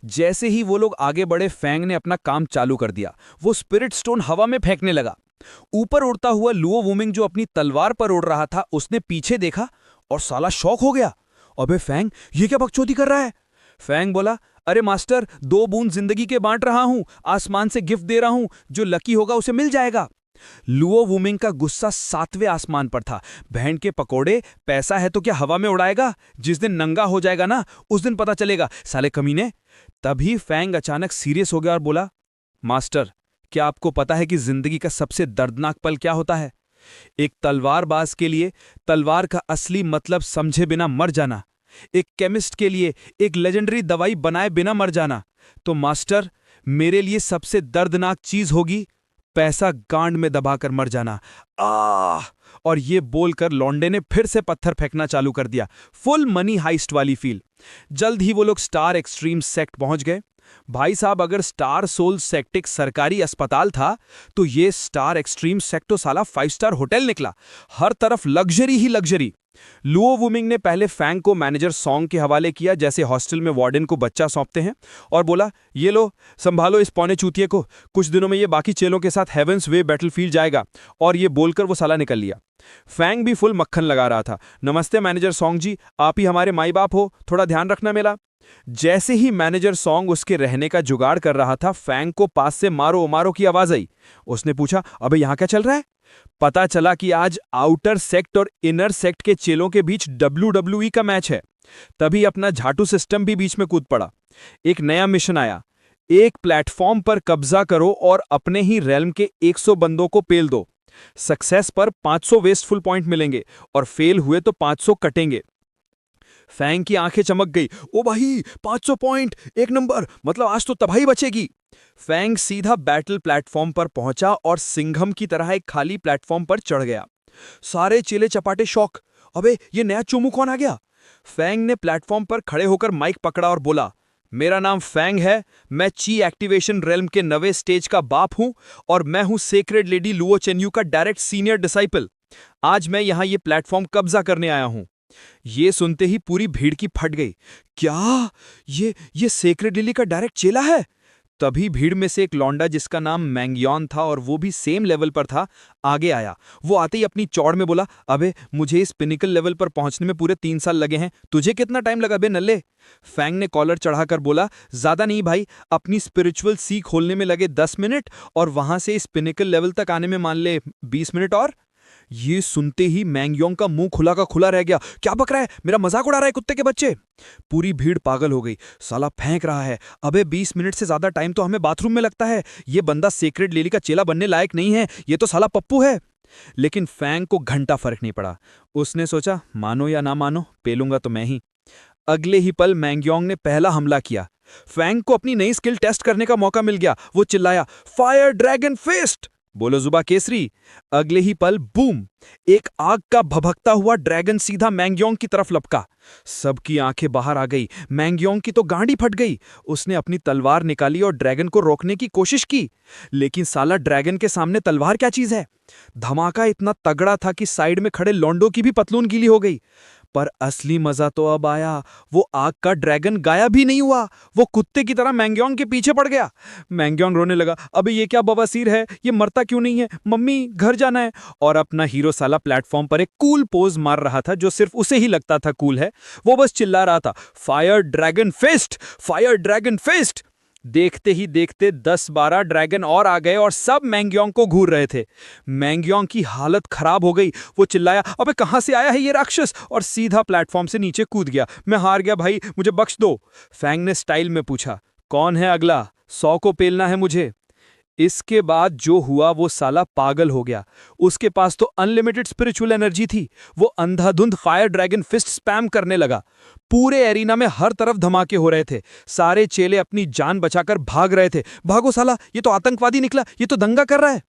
जैसे ही वो लोग आगे बढ़े, फैंग ने अपना काम चालू कर दिया। वो स्पिरिट स्टोन हवा में फेंकने लगा। ऊपर उड़ता हुआ लुओ वूमिंग जो अपनी तलवार पर उड़ रहा था, उसने पीछे देखा और साला शॉक हो गया, अबे फैंग ये क्या बकचोदी कर रहा है? फैंग बोला, अरे मास्टर, 2 बूंद जिंदगी के बांट रहा हूं, आसमान से गिफ्ट दे रहा हूं, जो लकी होगा उसे मिल जाएगा। लुओ वूमिंग का गुस्सा 7वें आसमान पर था। बहन के पकोड़े, पैसा है तो क्या हवा में उड़ाएगा? जिस दिन नंगा हो जाएगा ना, उस दिन पता चलेगा, साले कमीने। तभी फैंग अचानक सीरियस हो गया और बोला, मास्टर, क्या आपको पता है कि जिंदगी का सबसे दर्दनाक पल क्या होता है? एक तलवारबाज के लिए तलवार का असली मतलब समझे बिना मर जाना, एक केमिस्ट के लिए एक लेजेंडरी दवाई बनाए बिना मर जाना। तो मास्टर, मेरे लिए सबसे दर्दनाक चीज होगी पैसा गांड में दबाकर मर जाना। आह! और ये बोलकर लौंडे ने फिर से पत्थर फेंकना चालू कर दिया। फुल मनी हाइस्ट वाली फील। जल्द ही वो लोग स्टार एक्सट्रीम सेक्ट पहुंच गए। भाई साहब, अगर स्टार सोल सेक्टिक सरकारी अस्पताल था तो ये स्टार एक्सट्रीम सेक्टो साला 5 स्टार होटल निकला। हर तरफ लग्जरी ही लग्जरी। लुओ वुमिंग ने पहले फैंग को मैनेजर सॉन्ग के हवाले किया, जैसे हॉस्टल में वार्डन को बच्चा सौंपते हैं, और बोला, ये लो संभालो इस पौने चूतिए को, कुछ दिनों में ये बाकी चेलों के साथ हेवंस वे बैटलफील्ड जाएगा। और ये बोलकर वो साला निकल लिया। फैंग भी फुल मक्खन लगा रहा था। नमस्ते मैनेजर सॉन्ग जी, आप ही हमारे माई बाप हो, थोड़ा ध्यान रखना मेरा। जैसे ही मैनेजर सॉन्ग उसके रहने का जुगाड़ कर रहा था, फैंग को पास से मारो मारो की आवाज आई। उसने पूछा, अबे यहां क्या चल रहा है? पता चला कि आज आउटर सेक्ट और इनर सेक्ट के चेलों के बीच WWE का मैच है। तभी अपना झाटू सिस्टम भी बीच में कूद पड़ा। एक नया मिशन आया, एक प्लेटफॉर्म पर कब्जा करो और अपने ही रेल्म के 100 बंदों को पेल दो। सक्सेस पर 500 वेस्टफुल पॉइंट मिलेंगे और फेल हुए तो 500 कटेंगे। फैंग की आंखें चमक गई। ओ भाई, 500 पॉइंट, एक नंबर, मतलब आज तो तबाही बचेगी। फैंग सीधा बैटल प्लेटफॉर्म पर पहुंचा और सिंघम की तरह एक खाली प्लेटफॉर्म पर चढ़ गया। सारे चेले चपाटे शौक। अबे ये नया चोमू कौन आ गया? फैंग ने प्लेटफॉर्म पर खड़े होकर माइक पकड़ा और बोला, मेरा नाम फैंग है, मैं ची एक्टिवेशन रेल्म के नवे स्टेज का बाप हूं और मैं हूं सेक्रेड लेडी लुओ चेन्यू का डायरेक्ट सीनियर डिसाइपल। आज मैं यहां ये प्लेटफॉर्म कब्जा करने आया हूं। ये सुनते ही पूरी भीड़ की फट गई। क्या ये सेक्रेड लिली का डायरेक्ट चेला है? तभी भीड़ में से एक लौंडा जिसका नाम मैंगयोन था और वो भी सेम लेवल पर था, आगे आया। वो आते ही अपनी चौड़ में बोला, अबे मुझे इस पिनिकल लेवल पर पहुंचने में पूरे 3 साल लगे हैं, तुझे कितना टाइम लगा बे नल्ले? फैंग ने कॉलर चढ़ाकर बोला, ज्यादा नहीं भाई, अपनी स्पिरिचुअल सी खोलने में लगे 10 मिनट और वहां से इस पिनिकल लेवल तक आने में मान ले 20 मिनट और। ये सुनते ही मैंगयोंग का मुंह खुला का खुला रह गया। क्या बक रहा है? मेरा मजाक उड़ा रहा है कुत्ते के बच्चे? पूरी भीड़ पागल हो गई। साला फेंक रहा है। अबे 20 मिनट से ज्यादा टाइम तो हमें बाथरूम में लगता है। ये बंदा सेक्रेड लेडी का चेला बनने लायक नहीं है, ये तो साला पप्पू है। लेकिन फैंग को घंटा फर्क नहीं पड़ा। उसने सोचा, मानो या ना मानो, पेलूंगा तो मैं ही। अगले ही पल मैंगयोंग ने पहला हमला किया। फैंग को अपनी नई स्किल टेस्ट करने का मौका मिल गया। वो चिल्लाया, फायर ड्रैगन फिस्ट, बोलो जुबा केसरी। अगले ही पल बूम, एक आग का भभकता हुआ ड्रैगन सीधा मैंगयोंग की तरफ लपका। सबकी आंखें बाहर आ गई। मैंगयोंग की तो गांडी फट गई। उसने अपनी तलवार निकाली और ड्रैगन को रोकने की कोशिश की, लेकिन साला ड्रैगन के सामने तलवार क्या चीज है? धमाका इतना तगड़ा था कि साइड में खड़े लौंडों की भी पतलून गीली हो गई। पर असली मजा तो अब आया। वो आग का ड्रैगन गायब भी नहीं हुआ, वो कुत्ते की तरह मैंगयोंग के पीछे पड़ गया। मैंगयोंग रोने लगा, अबे ये क्या बवासीर है, ये मरता क्यों नहीं है? मम्मी घर जाना है। और अपना हीरो साला प्लेटफॉर्म पर एक कूल पोज मार रहा था, जो सिर्फ उसे ही लगता था कूल है। वो बस चिल्ला रहा था, fire dragon fist, fire dragon fist. देखते ही देखते 10-12 ड्रैगन और आ गए और सब मैंगयोंग को घूर रहे थे। मैंगयोंग की हालत खराब हो गई। वो चिल्लाया, अबे कहां से आया है ये राक्षस, और सीधा प्लेटफॉर्म से नीचे कूद गया। मैं हार गया भाई, मुझे बख्श दो। फैंग ने स्टाइल में पूछा, कौन है अगला? 100 को पेलना है मुझे। इसके बाद जो हुआ, वो साला पागल हो गया। उसके पास तो अनलिमिटेड स्पिरिचुअल एनर्जी थी। वो अंधाधुंध फायर ड्रैगन फिस्ट स्पैम करने लगा। पूरे एरिना में हर तरफ धमाके हो रहे थे। सारे चेले अपनी जान बचाकर भाग रहे थे। भागो साला, ये तो आतंकवादी निकला, ये तो दंगा कर रहा है।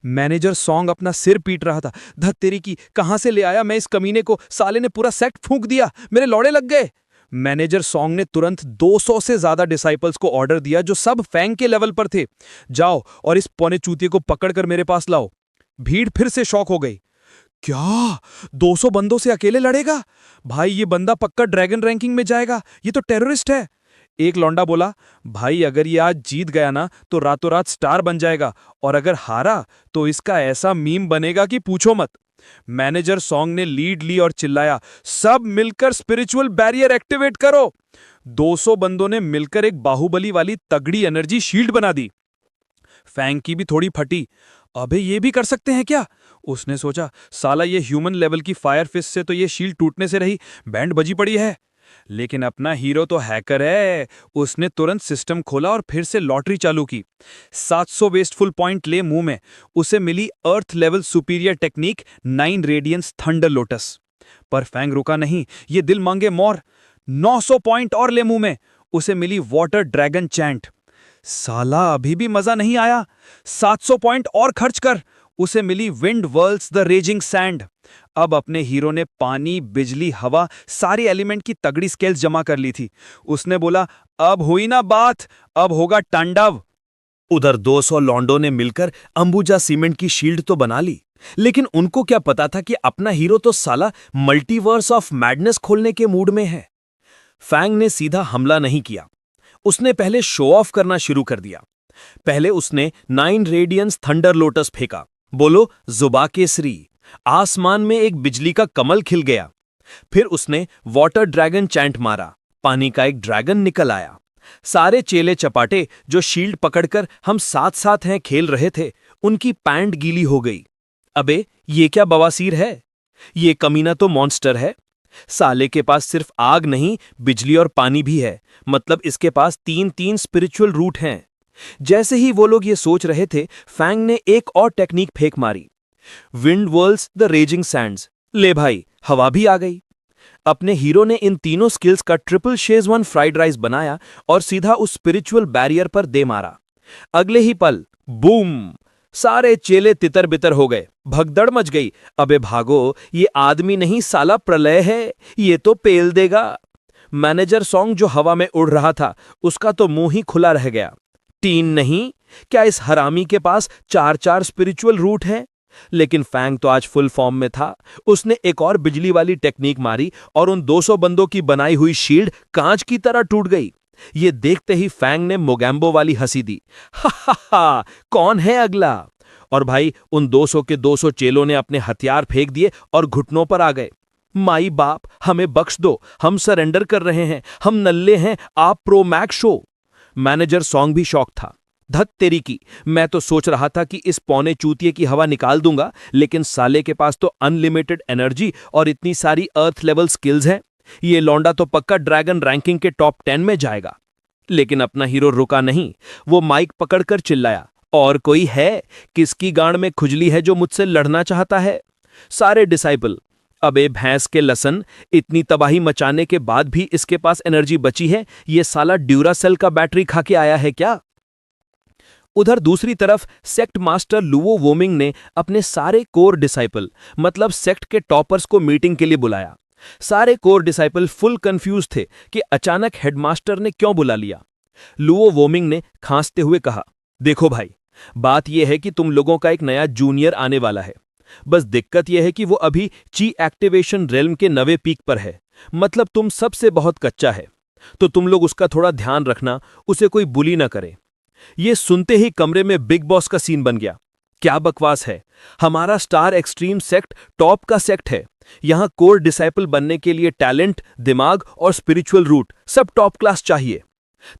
मैनेजर सॉन्ग अपना सिर पीट रहा था। धत तेरी की, कहां से ले आया मैं इस कमीने को? साले ने पूरा सेक्ट फूंक दिया, मेरे लौड़े लग गए। मैनेजर सॉन्ग ने तुरंत 200 से ज्यादा डिसाइपल्स को ऑर्डर दिया, जो सब फैंग के लेवल पर थे। जाओ और इस पौने चूतिए को पकड़कर मेरे पास लाओ। भीड़ फिर से शॉक हो गई। क्या 200 बंदों से अकेले लड़ेगा? भाई ये बंदा पक्का ड्रैगन रैंकिंग में जाएगा, ये तो टेररिस्ट है। एक लौंडा बोला, भाई अगर ये आज जीत गया ना तो रातों रात स्टार बन जाएगा, और अगर हारा तो इसका ऐसा मीम बनेगा कि पूछो मत। मैनेजर सॉन्ग ने लीड ली और चिल्लाया, सब मिलकर स्पिरिचुअल बैरियर एक्टिवेट करो। 200 बंदों ने मिलकर एक बाहुबली वाली तगड़ी एनर्जी शील्ड बना दी। फैंग की भी थोड़ी फटी। अबे ये भी कर सकते हैं क्या? उसने सोचा, साला ये ह्यूमन लेवल की फायर फिस्ट से तो ये शील्ड टूटने से रही, बैंड बजी पड़ी है। लेकिन अपना हीरो तो हैकर है। उसने तुरंत सिस्टम खोला और फिर से लॉटरी चालू की। 700 वेस्टफुल पॉइंट ले मुंह में। उसे मिली earth level superior technique 9 radiance thunder lotus. पर फैंग रुका नहीं, ये दिल मांगे मोर। 900 पॉइंट और ले मुंह में। उसे मिली वाटर ड्रैगन चैंट। साला अभी भी मजा नहीं आया। 700 पॉइंट और खर्च कर। उसे मिली wind whirls the raging sand. अब अपने हीरो ने पानी, बिजली, हवा, सारी एलिमेंट की तगड़ी स्केल्स जमा कर ली थी। उसने बोला, अब हुई ना बात, अब होगा तांडव। उधर 200 लॉन्डो ने मिलकर अंबुजा सीमेंट की शील्ड तो बना ली, लेकिन उनको क्या पता था कि अपना हीरो तो साला मल्टीवर्स ऑफ मैडनेस खोलने के मूड में है। फैंग ने सीधा हमला नहीं किया, उसने पहले शो ऑफ करना शुरू कर दिया। पहले उसने 9 रेडियंस थंडर लोटस फेंका, बोलो जुबा केसरी। आसमान में एक बिजली का कमल खिल गया। फिर उसने वाटर ड्रैगन चैंट मारा, पानी का एक ड्रैगन निकल आया। सारे चेले चपाटे जो शील्ड पकड़कर हम साथ साथ हैं खेल रहे थे, उनकी पैंट गीली हो गई। अबे ये क्या बवासीर है, ये कमीना तो मॉन्स्टर है। साले के पास सिर्फ आग नहीं, बिजली और पानी भी है, मतलब इसके पास 3 स्पिरिचुअल रूट हैं। जैसे ही वो लोग ये सोच रहे थे, फैंग ने एक और टेक्निक फेंक मारी, wind whirls the raising Sands. ले भाई, हवा भी आ गई। अपने हीरो ने इन तीनों स्किल्स का ट्रिपल शेजवान फ्राइड राइस बनाया और सीधा उस स्पिरिचुअल बैरियर पर दे मारा। अगले ही पल बूम, सारे चेले तितर बितर हो गए, भगदड़ मच गई। अबे भागो, ये आदमी नहीं साला प्रलय है, ये तो पेल देगा। मैनेजर सॉन्ग जो हवा में उड़ रहा था, उसका तो मुंह ही खुला रह गया। 3 नहीं, क्या इस हरामी के पास 4 स्पिरिचुअल रूट हैं? लेकिन फैंग तो आज फुल फॉर्म में था। उसने एक और बिजली वाली टेक्निक मारी और उन 200 बंदों की बनाई हुई शील्ड कांच की तरह टूट गई। ये देखते ही फैंग ने मोगैम्बो वाली हंसी दी, हा हा हा, कौन है अगला? और भाई उन 200 के 200 चेलों ने अपने हथियार फेंक दिए और घुटनों पर आ गए। माई बाप, हमें बख्श दो, हम सरेंडर कर रहे हैं, हम नल्ले हैं, आप pro max show. Manager song भी शौक था। धत तेरी की, मैं तो सोच रहा था कि इस पौने चूतिए की हवा निकाल दूंगा, लेकिन साले के पास तो अनलिमिटेड एनर्जी और इतनी सारी अर्थ लेवल स्किल्स हैं। ये लौंडा तो पक्का ड्रैगन रैंकिंग के टॉप 10 में जाएगा। लेकिन अपना हीरो रुका नहीं, वो माइक पकड़कर चिल्लाया, और कोई है? किसकी गांड में खुजली है जो मुझसे लड़ना चाहता है? सारे डिसाइपल, अबे भैंस के लसन, इतनी तबाही मचाने के बाद भी इसके पास एनर्जी बची है? ये साला ड्यूरासेल का बैटरी खा के आया है क्या? उधर दूसरी तरफ सेक्ट मास्टर लुओ वोमिंग ने अपने सारे कोर डिसाइपल, मतलब सेक्ट के टॉपर्स को मीटिंग के लिए बुलाया। सारे कोर डिसाइपल फुल कंफ्यूज थे कि अचानक हेडमास्टर ने क्यों बुला लिया। लुओ वोमिंग ने खांसते हुए कहा, देखो भाई, बात यह है कि तुम लोगों का एक नया जूनियर आने वाला है। बस दिक्कत यह है कि वो अभी ची एक्टिवेशन रेल्म के नवे पीक पर है, मतलब तुम सबसे बहुत कच्चा है। तो तुम लोग उसका थोड़ा ध्यान रखना, उसे कोई बुली ना करे। ये सुनते ही कमरे में बिग बॉस का सीन बन गया। क्या बकवास है, हमारा स्टार एक्सट्रीम सेक्ट टॉप का सेक्ट है। यहां कोर डिसाइपल बनने के लिए टैलेंट, दिमाग और स्पिरिचुअल रूट सब टॉप क्लास चाहिए।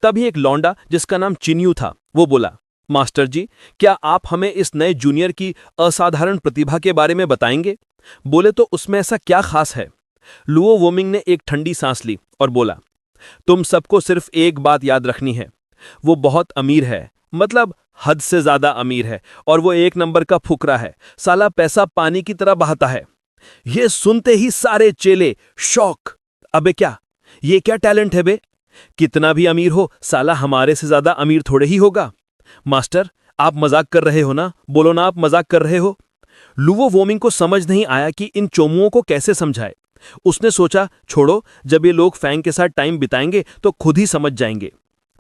तभी एक लौंडा जिसका नाम चिन्यू था, वो बोला, मास्टर जी, क्या आप हमें इस नए जूनियर की असाधारण प्रतिभा के बारे में बताएंगे? बोले तो उसमें ऐसा क्या खास है? लुओ वोमिंग ने एक ठंडी सांस ली और बोला, तुम सबको सिर्फ एक बात याद रखनी है, वो बहुत अमीर है, मतलब हद से ज्यादा अमीर है, और वो 1 नंबर का फुकरा है। साला पैसा पानी की तरह बहाता है। ये सुनते ही सारे चेले शॉक। अबे क्या, ये क्या टैलेंट है बे? कितना भी अमीर हो, साला हमारे से ज्यादा अमीर थोड़े ही होगा। मास्टर, आप मजाक कर रहे हो ना? बोलो ना, आप मजाक कर रहे हो। लुओ वोमिंग को समझ नहीं आया कि इन चोमुओं को कैसे समझाए। उसने सोचा, छोड़ो, जब ये लोग फैंग के साथ टाइम बिताएंगे तो खुद ही समझ जाएंगे।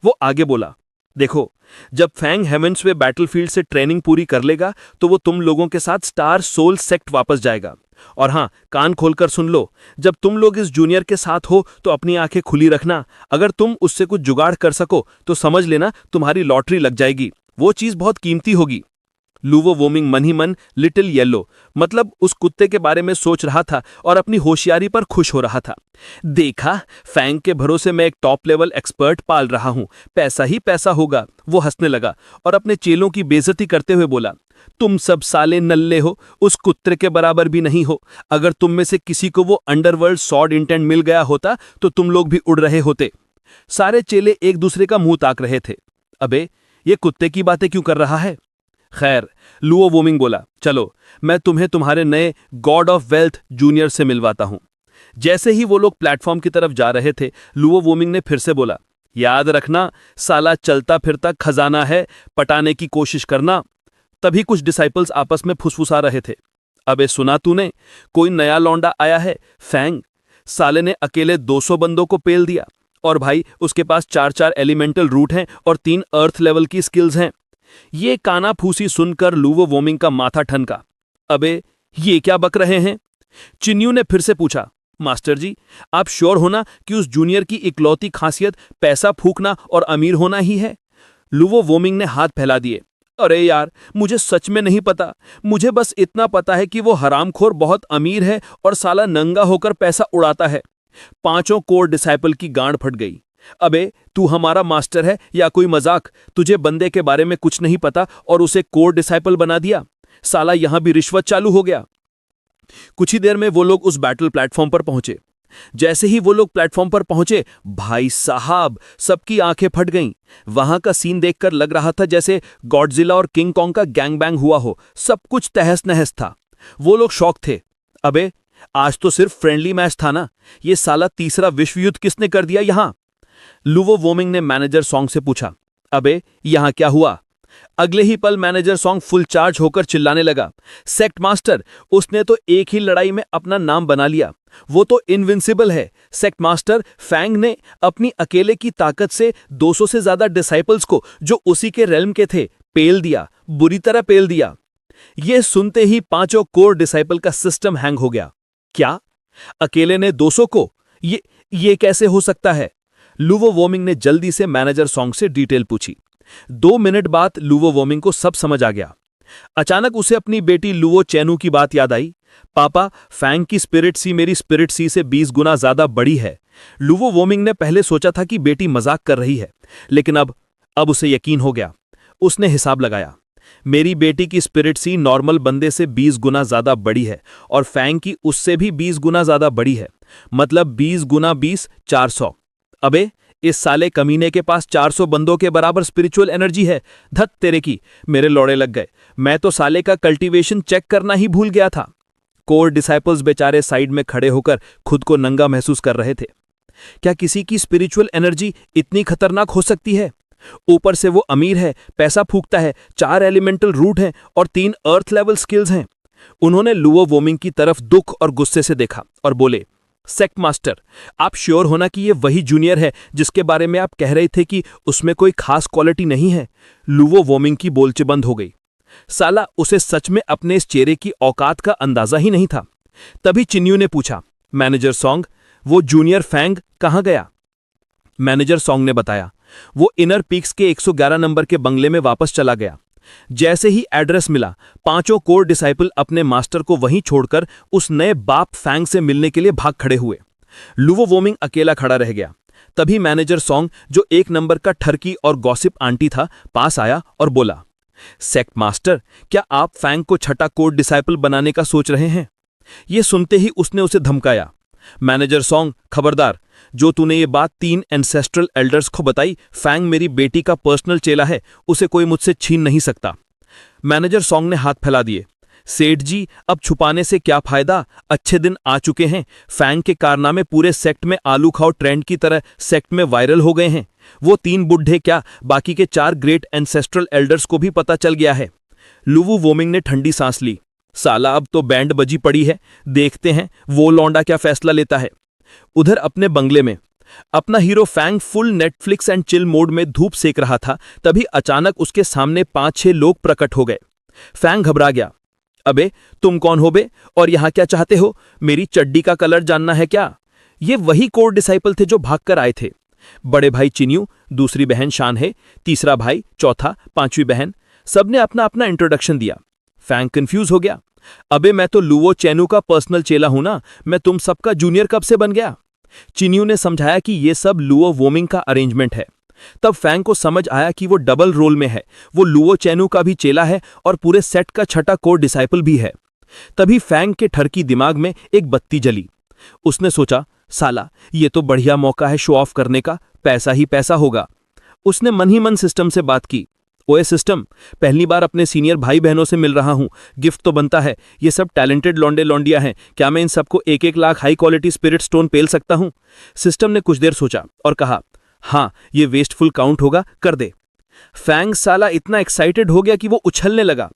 वो आगे बोला, देखो, जब फैंग हेवेंस वे बैटलफील्ड से ट्रेनिंग पूरी कर लेगा तो वो तुम लोगों के साथ स्टार सोल सेक्ट वापस जाएगा। और हां, कान खोलकर सुन लो, जब तुम लोग इस जूनियर के साथ हो तो अपनी आंखें खुली रखना। अगर तुम उससे कुछ जुगाड़ कर सको तो समझ लेना तुम्हारी लॉटरी लग जाएगी। वो चीज बहुत कीमती होगी। लुवो वोमिंग मन ही मन लिटिल येलो, मतलब उस कुत्ते के बारे में सोच रहा था और अपनी होशियारी पर खुश हो रहा था। देखा, फैंग के भरोसे मैं एक टॉप लेवल एक्सपर्ट पाल रहा हूं, पैसा ही पैसा होगा। वो हंसने लगा और अपने चेलों की बेइज्जती करते हुए बोला, तुम सब साले नल्ले हो, उस कुत्ते के बराबर भी नहीं हो। अगर तुम में से किसी को वो अंडरवर्ल्ड सॉर्ड इंटेंट मिल गया होता तो तुम लोग भी उड़ रहे होते। सारे चेले एक दूसरे का मुंह ताक रहे थे। अबे, ये कुत्ते की बातें क्यों कर रहा है? खैर, लुओ वोमिंग बोला, चलो मैं तुम्हें तुम्हारे नए गॉड ऑफ वेल्थ जूनियर से मिलवाता हूं। जैसे ही वो लोग प्लेटफॉर्म की तरफ जा रहे थे, लुओ वोमिंग ने फिर से बोला, याद रखना, साला चलता फिरता खजाना है, पटाने की कोशिश करना। तभी कुछ डिसाइपल्स आपस में फुसफुसा रहे थे, अबे सुना तूने, कोई नया लौंडा आया है, फैंग। साले ने अकेले 200 बंदों को पेल दिया, और भाई उसके पास 4 एलिमेंटल रूट हैं और 3 अर्थ लेवल की स्किल्स हैं। ये काना फूसी सुनकर लुवो वोमिंग का माथा ठनका। अबे ये क्या बक रहे हैं? चिन्यू ने फिर से पूछा, मास्टर जी, आप श्योर होना कि उस जूनियर की इकलौती खासियत पैसा फूकना और अमीर होना ही है? लुवो वोमिंग ने हाथ फैला दिए। अरे यार, मुझे सच में नहीं पता। मुझे बस इतना पता है कि वो हरामखोर बहुत अमीर है और साला नंगा होकर पैसा उड़ाता है। 5 कोर डिसाइपल की गांड फट गई। अबे तू हमारा मास्टर है या कोई मजाक? तुझे बंदे के बारे में कुछ नहीं पता और उसे कोर डिसाइपल बना दिया। साला यहां भी रिश्वत चालू हो गया। कुछ ही देर में वो लोग उस बैटल प्लेटफॉर्म पर पहुंचे। जैसे ही वो लोग प्लेटफॉर्म पर पहुंचे, भाई साहब, सबकी आंखें फट गईं। वहां का सीन देखकर लग रहा था जैसे गॉडजिला और किंग कॉन्ग का गैंगबैंग हुआ हो। सब कुछ तहस नहस था। वो लोग शॉक थे। अबे आज तो सिर्फ फ्रेंडली मैच था ना, ये साला तीसरा विश्व युद्ध किसने कर दिया यहां? लुवो वोमिंग ने मैनेजर सॉन्ग से पूछा। अबे यहां क्या हुआ? अगले ही पल मैनेजर सॉन्ग फुल चार्ज होकर चिल्लाने लगा, सेक्ट मास्टर, उसने तो एक ही लड़ाई में अपना नाम बना लिया। वो तो इनविंसिबल है। सेक्ट मास्टर फैंग ने अपनी अकेले की ताकत से 200 से ज्यादा डिसाइपल्स को, जो उसी के रेल्म के थे, पेल दिया, बुरी तरह पेल दिया। यह सुनते ही 5 कोर डिसाइपल का सिस्टम हैंग हो गया। क्या? अकेले ने 200 को? ये कैसे हो सकता है? लुवो वोमिंग ने जल्दी से मैनेजर सॉन्ग से डिटेल पूछी। 2 मिनट बाद लुवो वोमिंग को सब समझ आ गया। अचानक उसे अपनी बेटी लुवो चेनू की बात याद आई। पापा, फैंग की स्पिरिट सी मेरी स्पिरिट सी से 20 गुना ज्यादा बड़ी है। लुवो वोमिंग ने पहले सोचा था कि बेटी मजाक कर रही है, लेकिन अब उसे यकीन हो गया। उसने हिसाब लगाया। मेरी बेटी की स्पिरिट सी नॉर्मल बंदे से 20 गुना ज्यादा बड़ी है और फैंग की उससे भी 20 गुना ज्यादा बड़ी है। मतलब 20 गुना 20 400। अबे इस साले कमीने के पास 400 बंदों के बराबर स्पिरिचुअल एनर्जी है। धत तेरे की, मेरे लौड़े लग गए। मैं तो साले का कल्टीवेशन चेक करना ही भूल गया था। कोर डिसाइपल्स बेचारे साइड में खड़े होकर खुद को नंगा महसूस कर रहे थे। क्या किसी की स्पिरिचुअल एनर्जी इतनी खतरनाक हो सकती है? ऊपर से वो अमीर है, पैसा फूकता है, 4 एलिमेंटल रूट हैं और 3 अर्थ लेवल स्किल्स हैं। उन्होंने लुवो वोमिंग की तरफ दुख और गुस्से से देखा और बोले, सेक्ट मास्टर, आप श्योर होना कि ये वही जूनियर है जिसके बारे में आप कह रहे थे कि उसमें कोई खास क्वालिटी नहीं है? लुवो वोमिंग की बोलचे बंद हो गई। साला उसे सच में अपने इस चेहरे की औकात का अंदाजा ही नहीं था। तभी चिन्यू ने पूछा, मैनेजर सॉन्ग, वो जूनियर फैंग कहां गया? मैनेजर सॉन्ग ने बताया, वो इनर पीक्स के 111 नंबर के बंगले में वापस चला गया। जैसे ही एड्रेस मिला, 5 कोर डिसाइपल अपने मास्टर को वहीं छोड़कर उस नए बाप फैंग से मिलने के लिए भाग खड़े हुए। लुवो वोमिंग अकेला खड़ा रह गया। तभी मैनेजर सॉन्ग, जो 1 नंबर का ठरकी और गॉसिप आंटी था, पास आया और बोला, सेक्ट मास्टर, क्या आप फैंग को 6ठा कोर डिसाइपल बनाने का सोच रहे हैं? यह सुनते ही उसने उसे धमकाया, मैनेजर सॉन्ग, खबरदार, जो तूने ये बात 3 एंसेस्ट्रल एल्डर्स को बताई, फैंग मेरी बेटी का पर्सनल चेला है, उसे कोई मुझसे छीन नहीं सकता। मैनेजर सॉन्ग ने हाथ फैला दिए, सेठ जी, अब छुपाने से क्या फायदा? अच्छे दिन आ चुके हैं। फैंग के कारनामे पूरे सेक्ट में आलू खाओ ट्रेंड की तरह सेक्ट में वायरल हो गए हैं। वो 3 बुढ़े क्या, बाकी के 4 ग्रेट एंसेस्ट्रल एल्डर्स को भी पता चल गया है। लुवो वोमिंग ने ठंडी सांस ली। साला अब तो बैंड बजी पड़ी है, देखते हैं वो लौंडा क्या फैसला लेता है। उधर अपने बंगले में अपना hero Fang full Netflix and chill mode में धूप सेक रहा था। तभी अचानक उसके सामने 5-6 लोग प्रकट हो गए। फैंग घबरा गया। अबे तुम कौन हो बे, और यहां क्या चाहते हो? मेरी चड्डी का कलर जानना है क्या? ये वही कोर डिसाइपल थे जो भागकर आए थे। बड़े भाई चिन्यू, दूसरी बहन शानहे, तीसरा भाई, चौथा, 5वीं बहन, सबने अपना अपना इंट्रोडक्शन दिया। फैंग कंफ्यूज हो गया। अबे मैं तो लुवो चेनू का पर्सनल चेला हूं ना, मैं तुम सबका जूनियर कब से बन गया? चिन्यू ने समझाया कि ये सब लुवो वोमिंग का अरेंजमेंट है। तब फैंग को समझ आया कि वो डबल रोल में है, वो लुवो चेनू का भी चेला है और पूरे सेट का 6ठा कोर डिसाइपल भी है। तभी फैंग के ठरकी दिमाग में एक बत्ती जली। उसने सोचा, साला ये तो बढ़िया मौका है शो ऑफ करने का, पैसा ही पैसा होगा। उसने मन ही मन सिस्टम से बात की, ओए सिस्टम, पहली बार अपने सीनियर भाई बहनों से मिल रहा हूं, गिफ्ट तो बनता है। ये सब टैलेंटेड लौंडे लौंडिया हैं, क्या मैं इन सबको 1-1 lakh high quality spirit stone पेल सकता हूं? सिस्टम ने कुछ देर सोचा और कहा, हाँ ये वेस्टफुल काउंट होगा, कर दे। फैंग साला इतना एक्साइटेड हो गया कि वो उछलने लगा।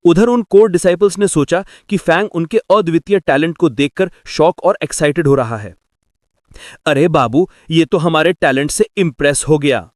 उधर उन कोर डिसाइपल्स ने सोचा कि फैंग उनके अद्वितीय टैलेंट को देखकर शॉक और एक्साइटेड हो रहा है। अरे बाबू, ये तो हमारे टैलेंट से इंप्रेस हो गया।